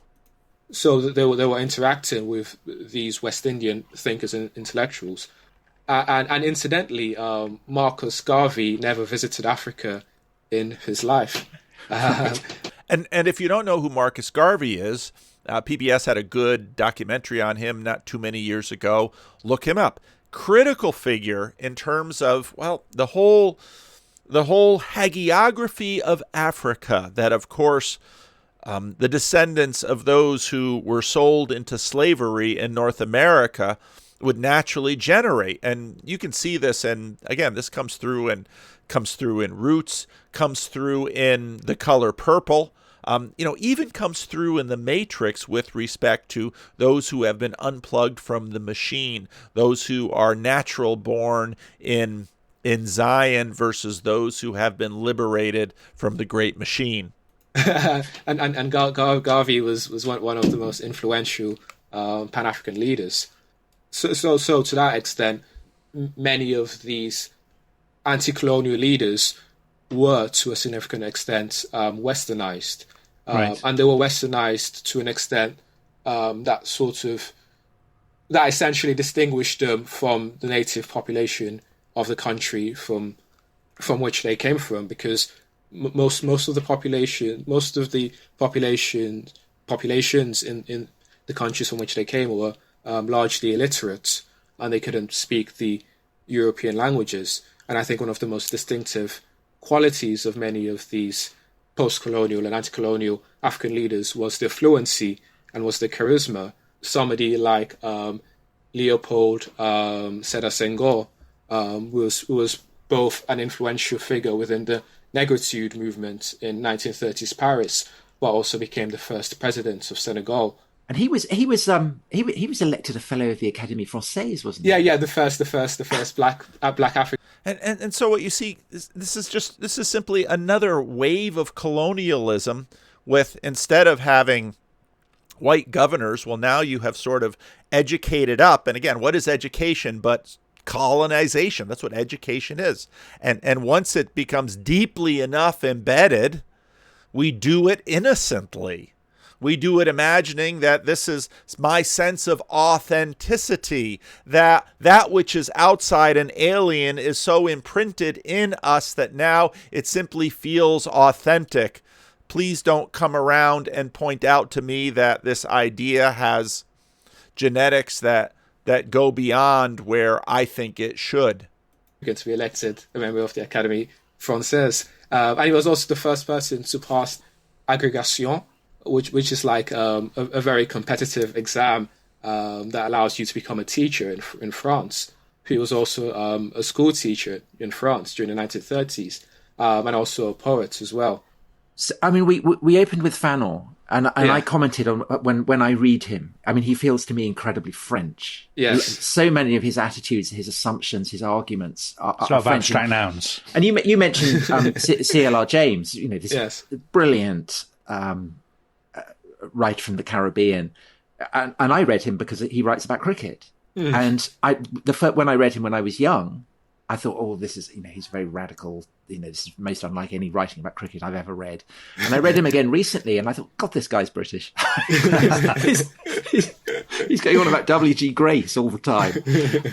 So they were interacting with these West Indian thinkers and intellectuals. And incidentally, Marcus Garvey never visited Africa in his life. And if you don't know who Marcus Garvey is, PBS had a good documentary on him not too many years ago. Look him up. Critical figure in terms of, the whole hagiography of Africa that, of course, the descendants of those who were sold into slavery in North America would naturally generate. And you can see this, and again, this comes through in Roots, comes through in The Color Purple, even comes through in The Matrix with respect to those who have been unplugged from the machine, those who are natural born in Zion versus those who have been liberated from the great machine. and Garvey was one of the most influential Pan-African leaders. So to that extent, many of these anti-colonial leaders were, to a significant extent, westernized. Right. And they were westernized to an extent that essentially distinguished them from the native population of the country from which they came from, because most of the populations in the countries from which they came were largely illiterate, and they couldn't speak the European languages. And I think one of the most distinctive qualities of many of these post-colonial and anti-colonial African leaders was their fluency and was their charisma. Somebody like Leopold Sedar Senghor was both an influential figure within the Negritude movement in 1930s Paris, but also became the first president of Senegal. And he was elected a fellow of the Académie Française, wasn't he? Yeah, the first black African. And so what you see, this is simply another wave of colonialism with, instead of having white governors, now you have sort of educated up. And again, what is education but colonization? That's what education is. And once it becomes deeply enough embedded, we do it innocently. We do it imagining that this is my sense of authenticity, that which is outside and alien is so imprinted in us that now it simply feels authentic. Please don't come around and point out to me that this idea has genetics that that go beyond where I think it should. Going to be elected a member of the Académie Française. And he was also the first person to pass agrégation, which is like a very competitive exam that allows you to become a teacher in France. He was also a school teacher in France during the 1930s, and also a poet as well. So, I mean, we opened with Fanon, and I commented on when I read him. I mean, he feels to me incredibly French. Yes. So many of his attitudes, his assumptions, his arguments are French. abstract nouns. And you mentioned C.L.R. James, this brilliant writer from the Caribbean. And I read him because he writes about cricket. And when I read him when I was young, I thought, oh, this is, he's very radical. This is most unlike any writing about cricket I've ever read. And I read him again recently, and I thought, God, this guy's British. he's going on about W.G. Grace all the time.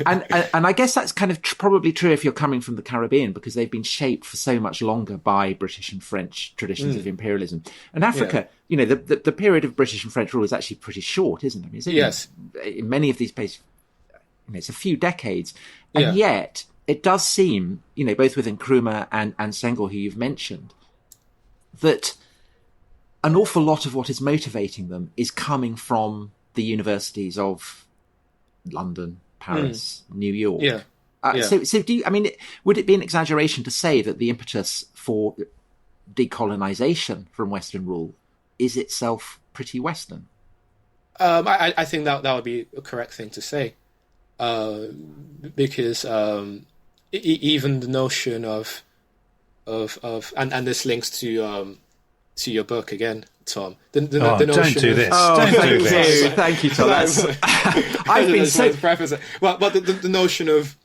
And I guess that's kind of probably true if you're coming from the Caribbean, because they've been shaped for so much longer by British and French traditions of imperialism. And Africa, the period of British and French rule is actually pretty short, isn't it? Yes. In many of these places, it's a few decades. And yet, it does seem, both with Nkrumah and Senghor, who you've mentioned, that an awful lot of what is motivating them is coming from the universities of London, Paris, New York. So do you, would it be an exaggeration to say that the impetus for decolonization from Western rule is itself pretty Western? I think that would be a correct thing to say. Because even the notion of and this links to your book again, Tom. The notion don't do this. Thank you, Tom. I've been so but the notion of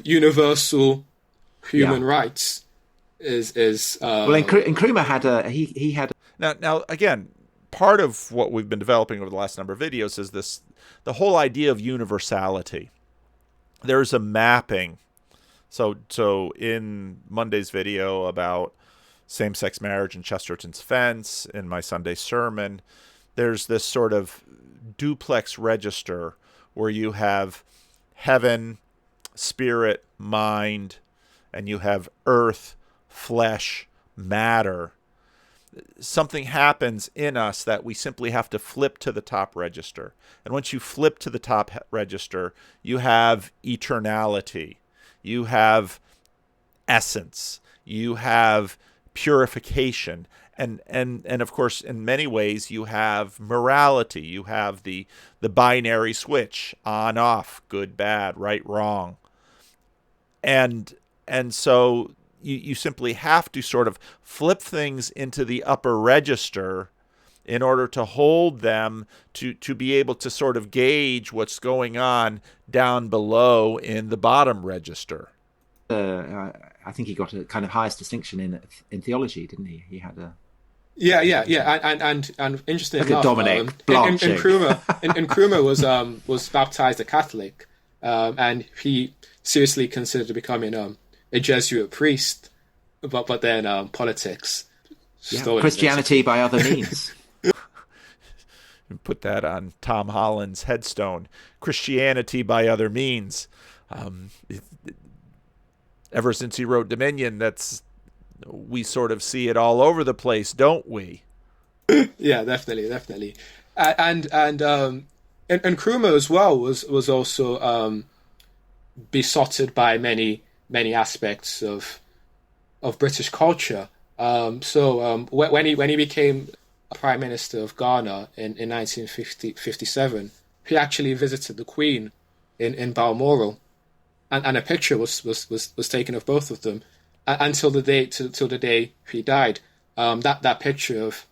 universal human rights is well. Nkrumah had he had now again. Part of what we've been developing over the last number of videos is the whole idea of universality. There's a mapping. So in Monday's video about same-sex marriage and Chesterton's fence, in my Sunday sermon, there's this sort of duplex register where you have heaven, spirit, mind, and you have earth, flesh, matter. Something happens in us that we simply have to flip to the top register. And once you flip to the top register, you have eternality, you have essence, you have purification, and of course, in many ways, you have morality. You have the binary switch, on, off, good, bad, right, wrong. And so you simply have to sort of flip things into the upper register in order to hold them, to be able to sort of gauge what's going on down below in the bottom register. I think he got a kind of highest distinction in theology, didn't he? He had a and interesting enough, Dominic Nkrumah was baptized a Catholic, and he seriously considered becoming a Jesuit priest, but then politics. Christianity by other means. Put that on Tom Holland's headstone. Christianity by other means. Ever since he wrote Dominion, we sort of see it all over the place, don't we? Yeah, definitely. And Nkrumah as well was also besotted by many aspects of British culture. So when he became Prime Minister of Ghana in 1957, he actually visited the Queen in Balmoral, and a picture was taken of both of them until the day he died. That picture of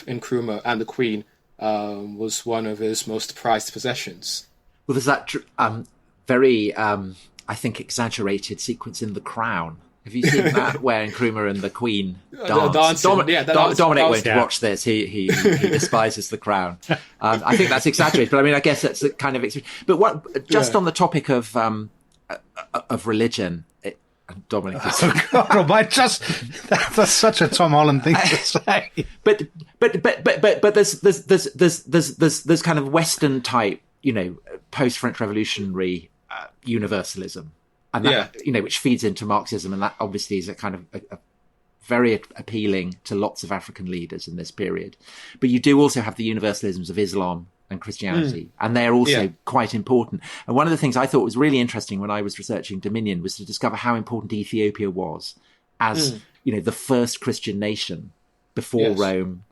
Nkrumah and the Queen was one of his most prized possessions. Well, there's that very I think exaggerated sequence in The Crown. Have you seen that where Nkrumah and the Queen dance? Dominic won't watch this. He despises The Crown. I think that's exaggerated, but I mean, I guess that's a kind of. But on the topic of religion, Dominic. That's such a Tom Holland thing to say. But there's kind of Western type, post-French Revolutionary universalism, and that, which feeds into Marxism, and that obviously is a kind of a very appealing to lots of African leaders in this period. But you do also have the universalisms of Islam and Christianity, and they're also quite important. And one of the things I thought was really interesting when I was researching Dominion was to discover how important Ethiopia was as, the first Christian nation before Rome.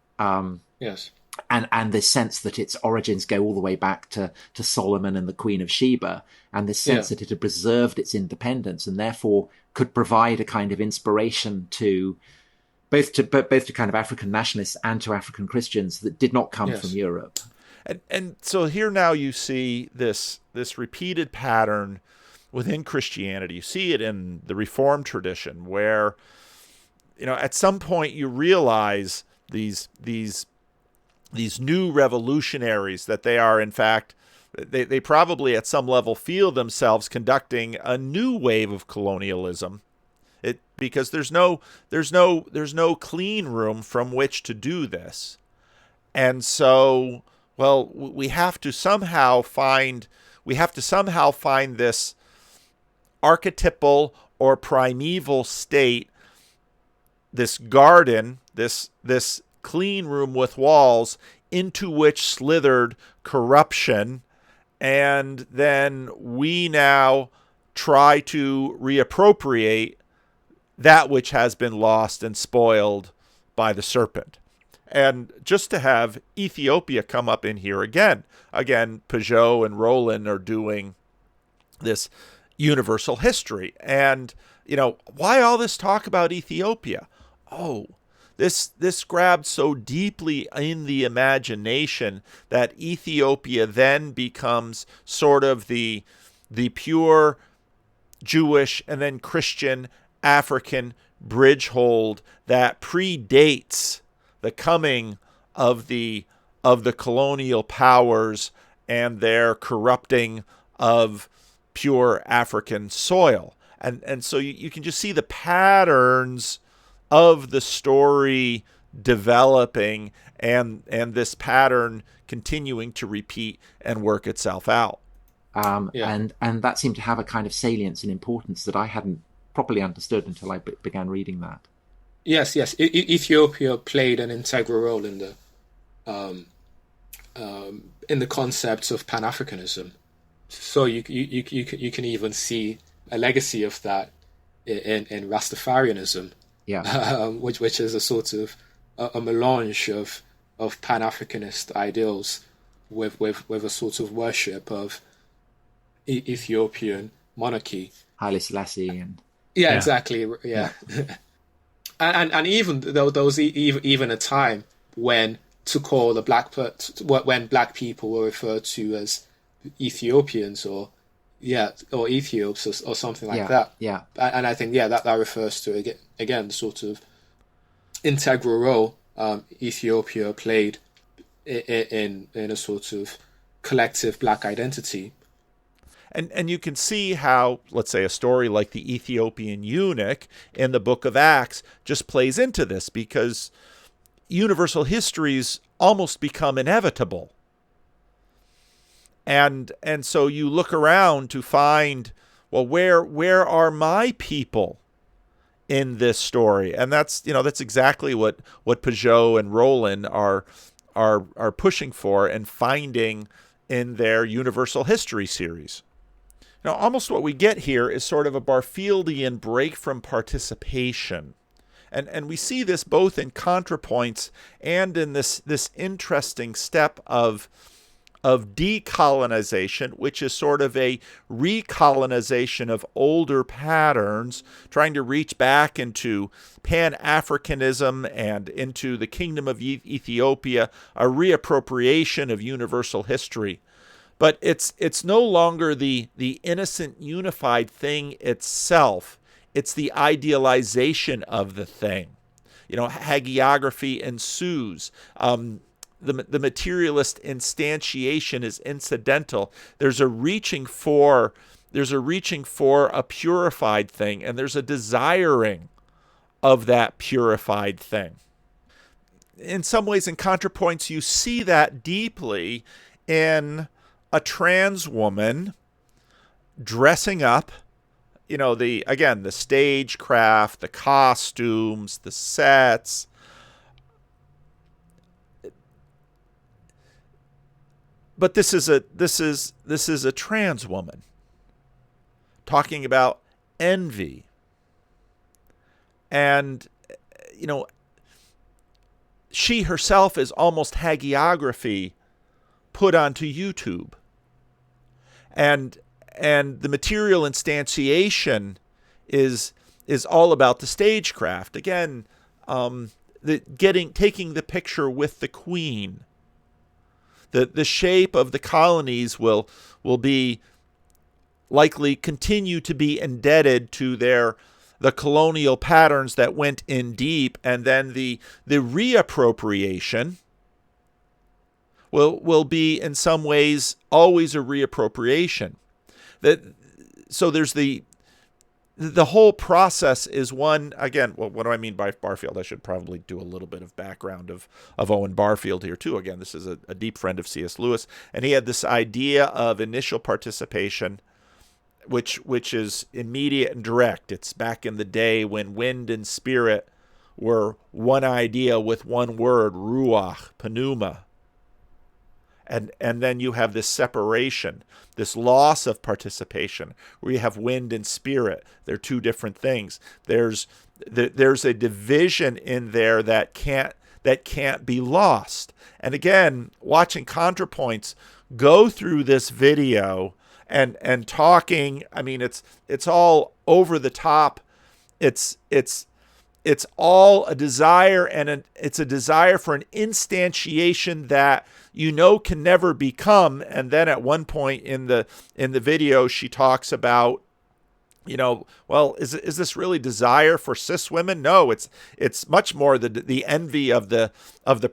And this sense that its origins go all the way back to Solomon and the Queen of Sheba, and this sense that it had preserved its independence and therefore could provide a kind of inspiration to both to kind of African nationalists and to African Christians that did not come from Europe. And so here now you see this repeated pattern within Christianity. You see it in the Reformed tradition, where at some point you realize these new revolutionaries, that they are, in fact, they probably at some level feel themselves conducting a new wave of colonialism, because there's no clean room from which to do this. And so, well, we have to somehow find this archetypal or primeval state, this garden, this clean room with walls, into which slithered corruption, and then we now try to reappropriate that which has been lost and spoiled by the serpent. And just to have Ethiopia come up in here again, Peugeot and Roland are doing this universal history. And, why all this talk about Ethiopia? Oh, This grabbed so deeply in the imagination that Ethiopia then becomes sort of the pure Jewish and then Christian African bridgehold that predates the coming of the colonial powers and their corrupting of pure African soil. And so you can just see the patterns of the story developing, and this pattern continuing to repeat and work itself out. And that seemed to have a kind of salience and importance that I hadn't properly understood until I began reading that. Yes. Ethiopia played an integral role in the concepts of Pan-Africanism. So you can even see a legacy of that in Rastafarianism. Which is a sort of a melange of Pan-Africanist ideals with a sort of worship of Ethiopian monarchy, Haile Selassie, exactly, and even though there was even a time when to call when black people were referred to as Ethiopians or Ethiops or something like that. And I think that refers to again the sort of integral role Ethiopia played in a sort of collective black identity. And you can see how, let's say, a story like the Ethiopian eunuch in the Book of Acts just plays into this, because universal histories almost become inevitable. And so you look around to find, well, where are my people in this story? And that's exactly what Peugeot and Roland are pushing for and finding in their universal history series. Now, almost what we get here is sort of a Barfieldian break from participation. And we see this both in Contrapoints and in this interesting step of decolonization, which is sort of a recolonization of older patterns, trying to reach back into Pan-Africanism and into the Kingdom of Ethiopia, a reappropriation of universal history. But it's no longer the innocent unified thing itself. It's the idealization of the thing. Hagiography ensues. The materialist instantiation is incidental. There's a reaching for a purified thing, and there's a desiring of that purified thing. In some ways, in Contrapoints, you see that deeply in a trans woman dressing up, the stagecraft, the costumes, the sets. But this is a trans woman talking about envy. And she herself is almost hagiography put onto YouTube. And the material instantiation is all about the stagecraft. Again, taking the picture with the queen. The shape of the colonies will be likely continue to be indebted to the colonial patterns that went in deep, and then the reappropriation will be in some ways always a reappropriation. So there's the whole process is one, again, well, what do I mean by Barfield? I should probably do a little bit of background of Owen Barfield here too. Again, this is a deep friend of C.S. Lewis, and he had this idea of initial participation, which is immediate and direct. It's back in the day when wind and spirit were one idea with one word, ruach, pneuma. And then you have this separation, this loss of participation, where you have wind and spirit. They're two different things. There's a division in there that can't be lost. And again, watching Contrapoints go through this video and talking, I mean, it's all over the top. It's all a desire, and it's a desire for an instantiation that can never become. And then at one point in the video, she talks about, well, is this really desire for cis women? No, it's much more the envy of the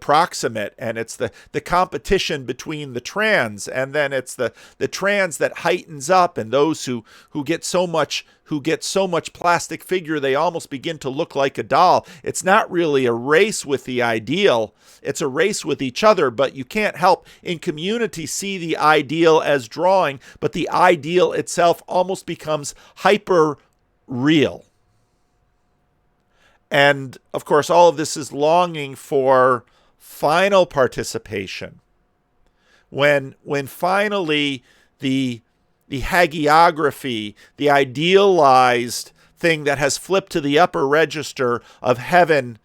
proximate, and it's the competition between the trans, and then it's the trans that heightens up, and those who get so much plastic figure they almost begin to look like a doll. It's not really a race with the ideal, it's a race with each other, but you can't help in community see the ideal as drawing, but the ideal itself almost becomes hyper real. And of course, all of this is longing for final participation. When finally the hagiography, the idealized thing that has flipped to the upper register of heaven,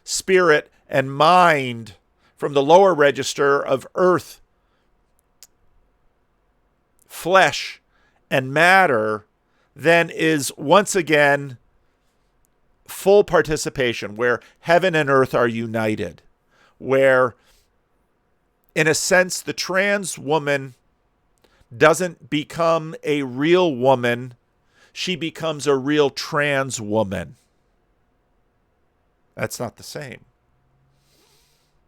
spirit, and mind, from the lower register of earth, flesh, and matter, then is once again full participation, where heaven and earth are united, where in a sense the trans woman doesn't become a real woman, she becomes a real trans woman. That's not the same.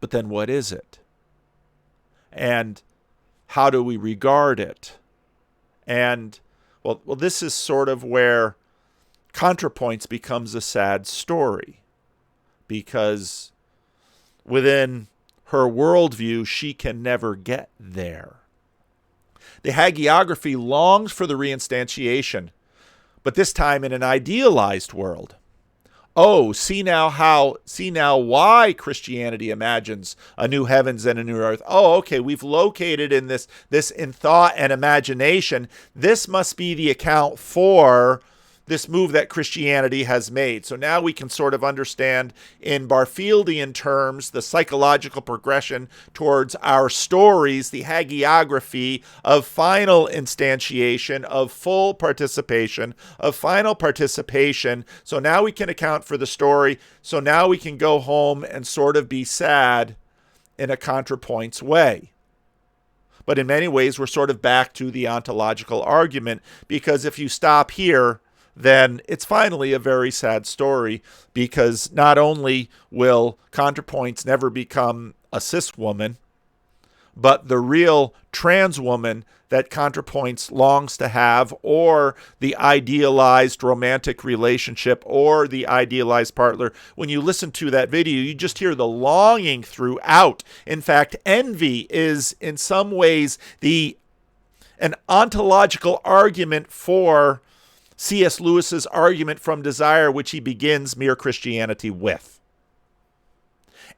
But then what is it? And how do we regard it? And well, this is sort of where Contrapoints becomes a sad story, because within her worldview, she can never get there. The hagiography longs for the reinstantiation, but this time in an idealized world. Oh, see now why Christianity imagines a new heavens and a new earth. Oh, okay, we've located in this in thought and imagination. This must be the account for this move that Christianity has made. So now we can sort of understand in Barfieldian terms the psychological progression towards our stories, the hagiography of final instantiation, of full participation, of final participation. So now we can account for the story. So now we can go home and sort of be sad in a Contrapoints way. But in many ways, we're sort of back to the ontological argument, because if you stop here, then it's finally a very sad story, because not only will Contrapoints never become a cis woman, but the real trans woman that Contrapoints longs to have, or the idealized romantic relationship, or the idealized partner. When you listen to that video, you just hear the longing throughout. In fact, envy is in some ways an ontological argument for C.S. Lewis's argument from desire, which he begins Mere Christianity with.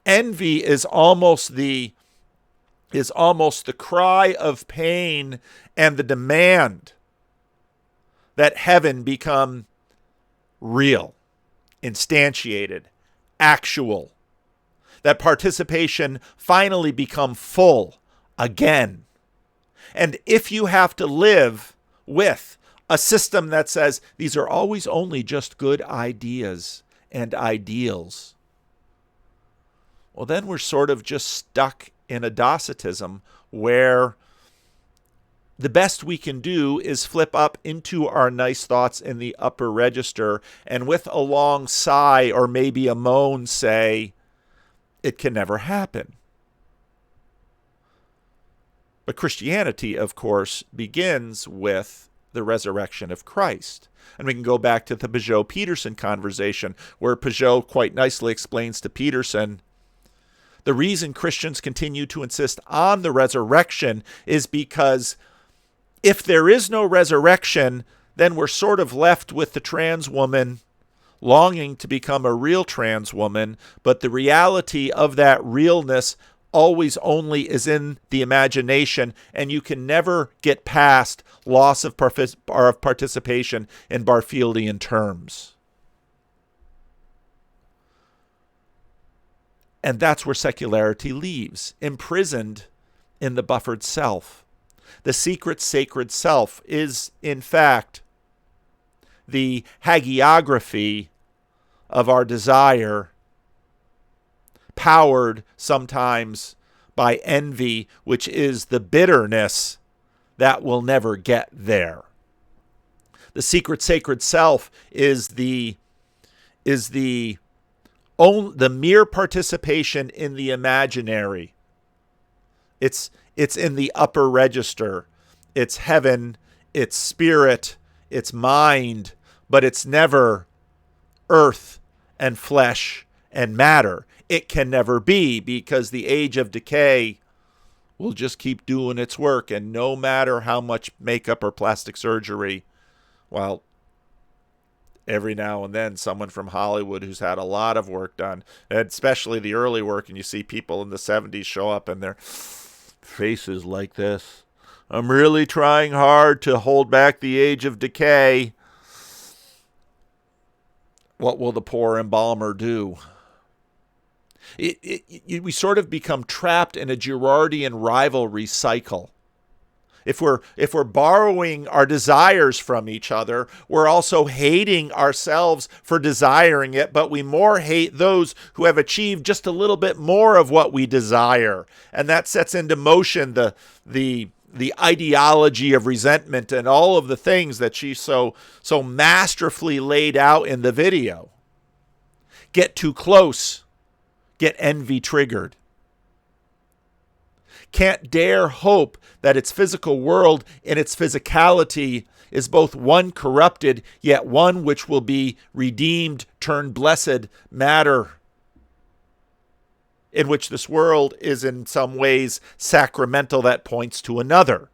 Envy is almost the cry of pain and the demand that heaven become real, instantiated, actual, that participation finally become full again. And if you have to live with a system that says these are always only just good ideas and ideals, well, then we're sort of just stuck in a Docetism where the best we can do is flip up into our nice thoughts in the upper register and with a long sigh or maybe a moan say, it can never happen. But Christianity, of course, begins with the resurrection of Christ. And we can go back to the Peterson conversation where Peugeot quite nicely explains to Peterson, the reason Christians continue to insist on the resurrection is because if there is no resurrection, then we're sort of left with the trans woman longing to become a real trans woman, but the reality of that realness always only is in the imagination, and you can never get past loss of participation in Barfieldian terms. And that's where secularity leaves, imprisoned in the buffered self. The secret sacred self is, in fact, the hagiography of our desire, powered sometimes by envy, which is the bitterness that will never get there. The secret sacred self is the mere participation in the imaginary. It's in the upper register. It's heaven, it's spirit, it's mind, but it's never earth and flesh and matter. It can never be, because the age of decay will just keep doing its work, and no matter how much makeup or plastic surgery, well, every now and then someone from Hollywood who's had a lot of work done, and especially the early work, and you see people in the 70s show up and their faces like this. I'm really trying hard to hold back the age of decay. What will the poor embalmer do? We sort of become trapped in a Girardian rivalry cycle. If we're borrowing our desires from each other, we're also hating ourselves for desiring it, but we more hate those who have achieved just a little bit more of what we desire. And that sets into motion the ideology of resentment and all of the things that she so masterfully laid out in the video. Get too close, get envy triggered. Can't dare hope that its physical world in its physicality is both one corrupted, yet one which will be redeemed, turned blessed matter, in which this world is in some ways sacramental that points to another,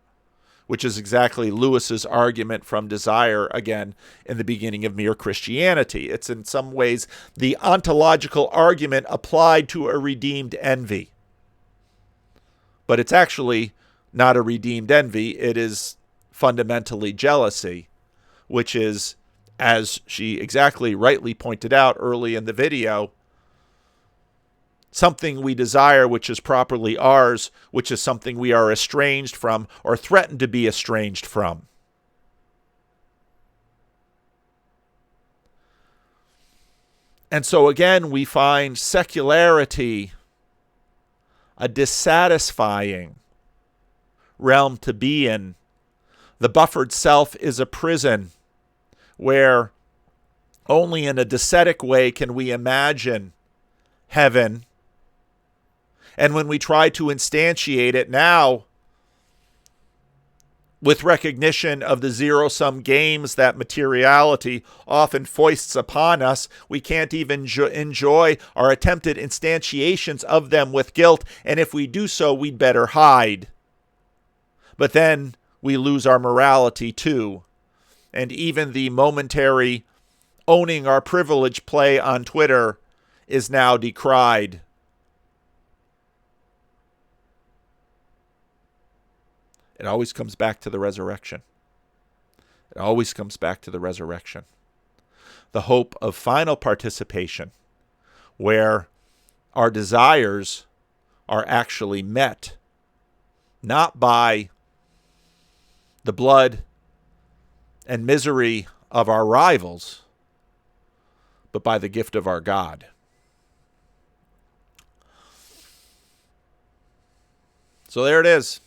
which is exactly Lewis's argument from desire, again, in the beginning of Mere Christianity. It's in some ways the ontological argument applied to a redeemed envy. But it's actually not a redeemed envy. It is fundamentally jealousy, which is, as she exactly rightly pointed out early in the video, something we desire which is properly ours, which is something we are estranged from or threatened to be estranged from. And so again, we find secularity a dissatisfying realm to be in. The buffered self is a prison where only in a docetic way can we imagine heaven. And when we try to instantiate it now, with recognition of the zero-sum games that materiality often foists upon us, we can't even enjoy our attempted instantiations of them with guilt, and if we do so, we'd better hide. But then we lose our morality too, and even the momentary owning our privilege play on Twitter is now decried. It always comes back to the resurrection. It always comes back to the resurrection. The hope of final participation, where our desires are actually met, not by the blood and misery of our rivals, but by the gift of our God. So there it is.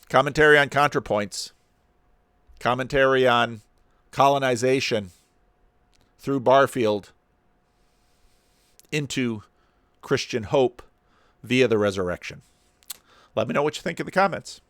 Commentary on Contrapoints. Commentary on colonization through Barfield into Christian hope via the resurrection. Let me know what you think in the comments.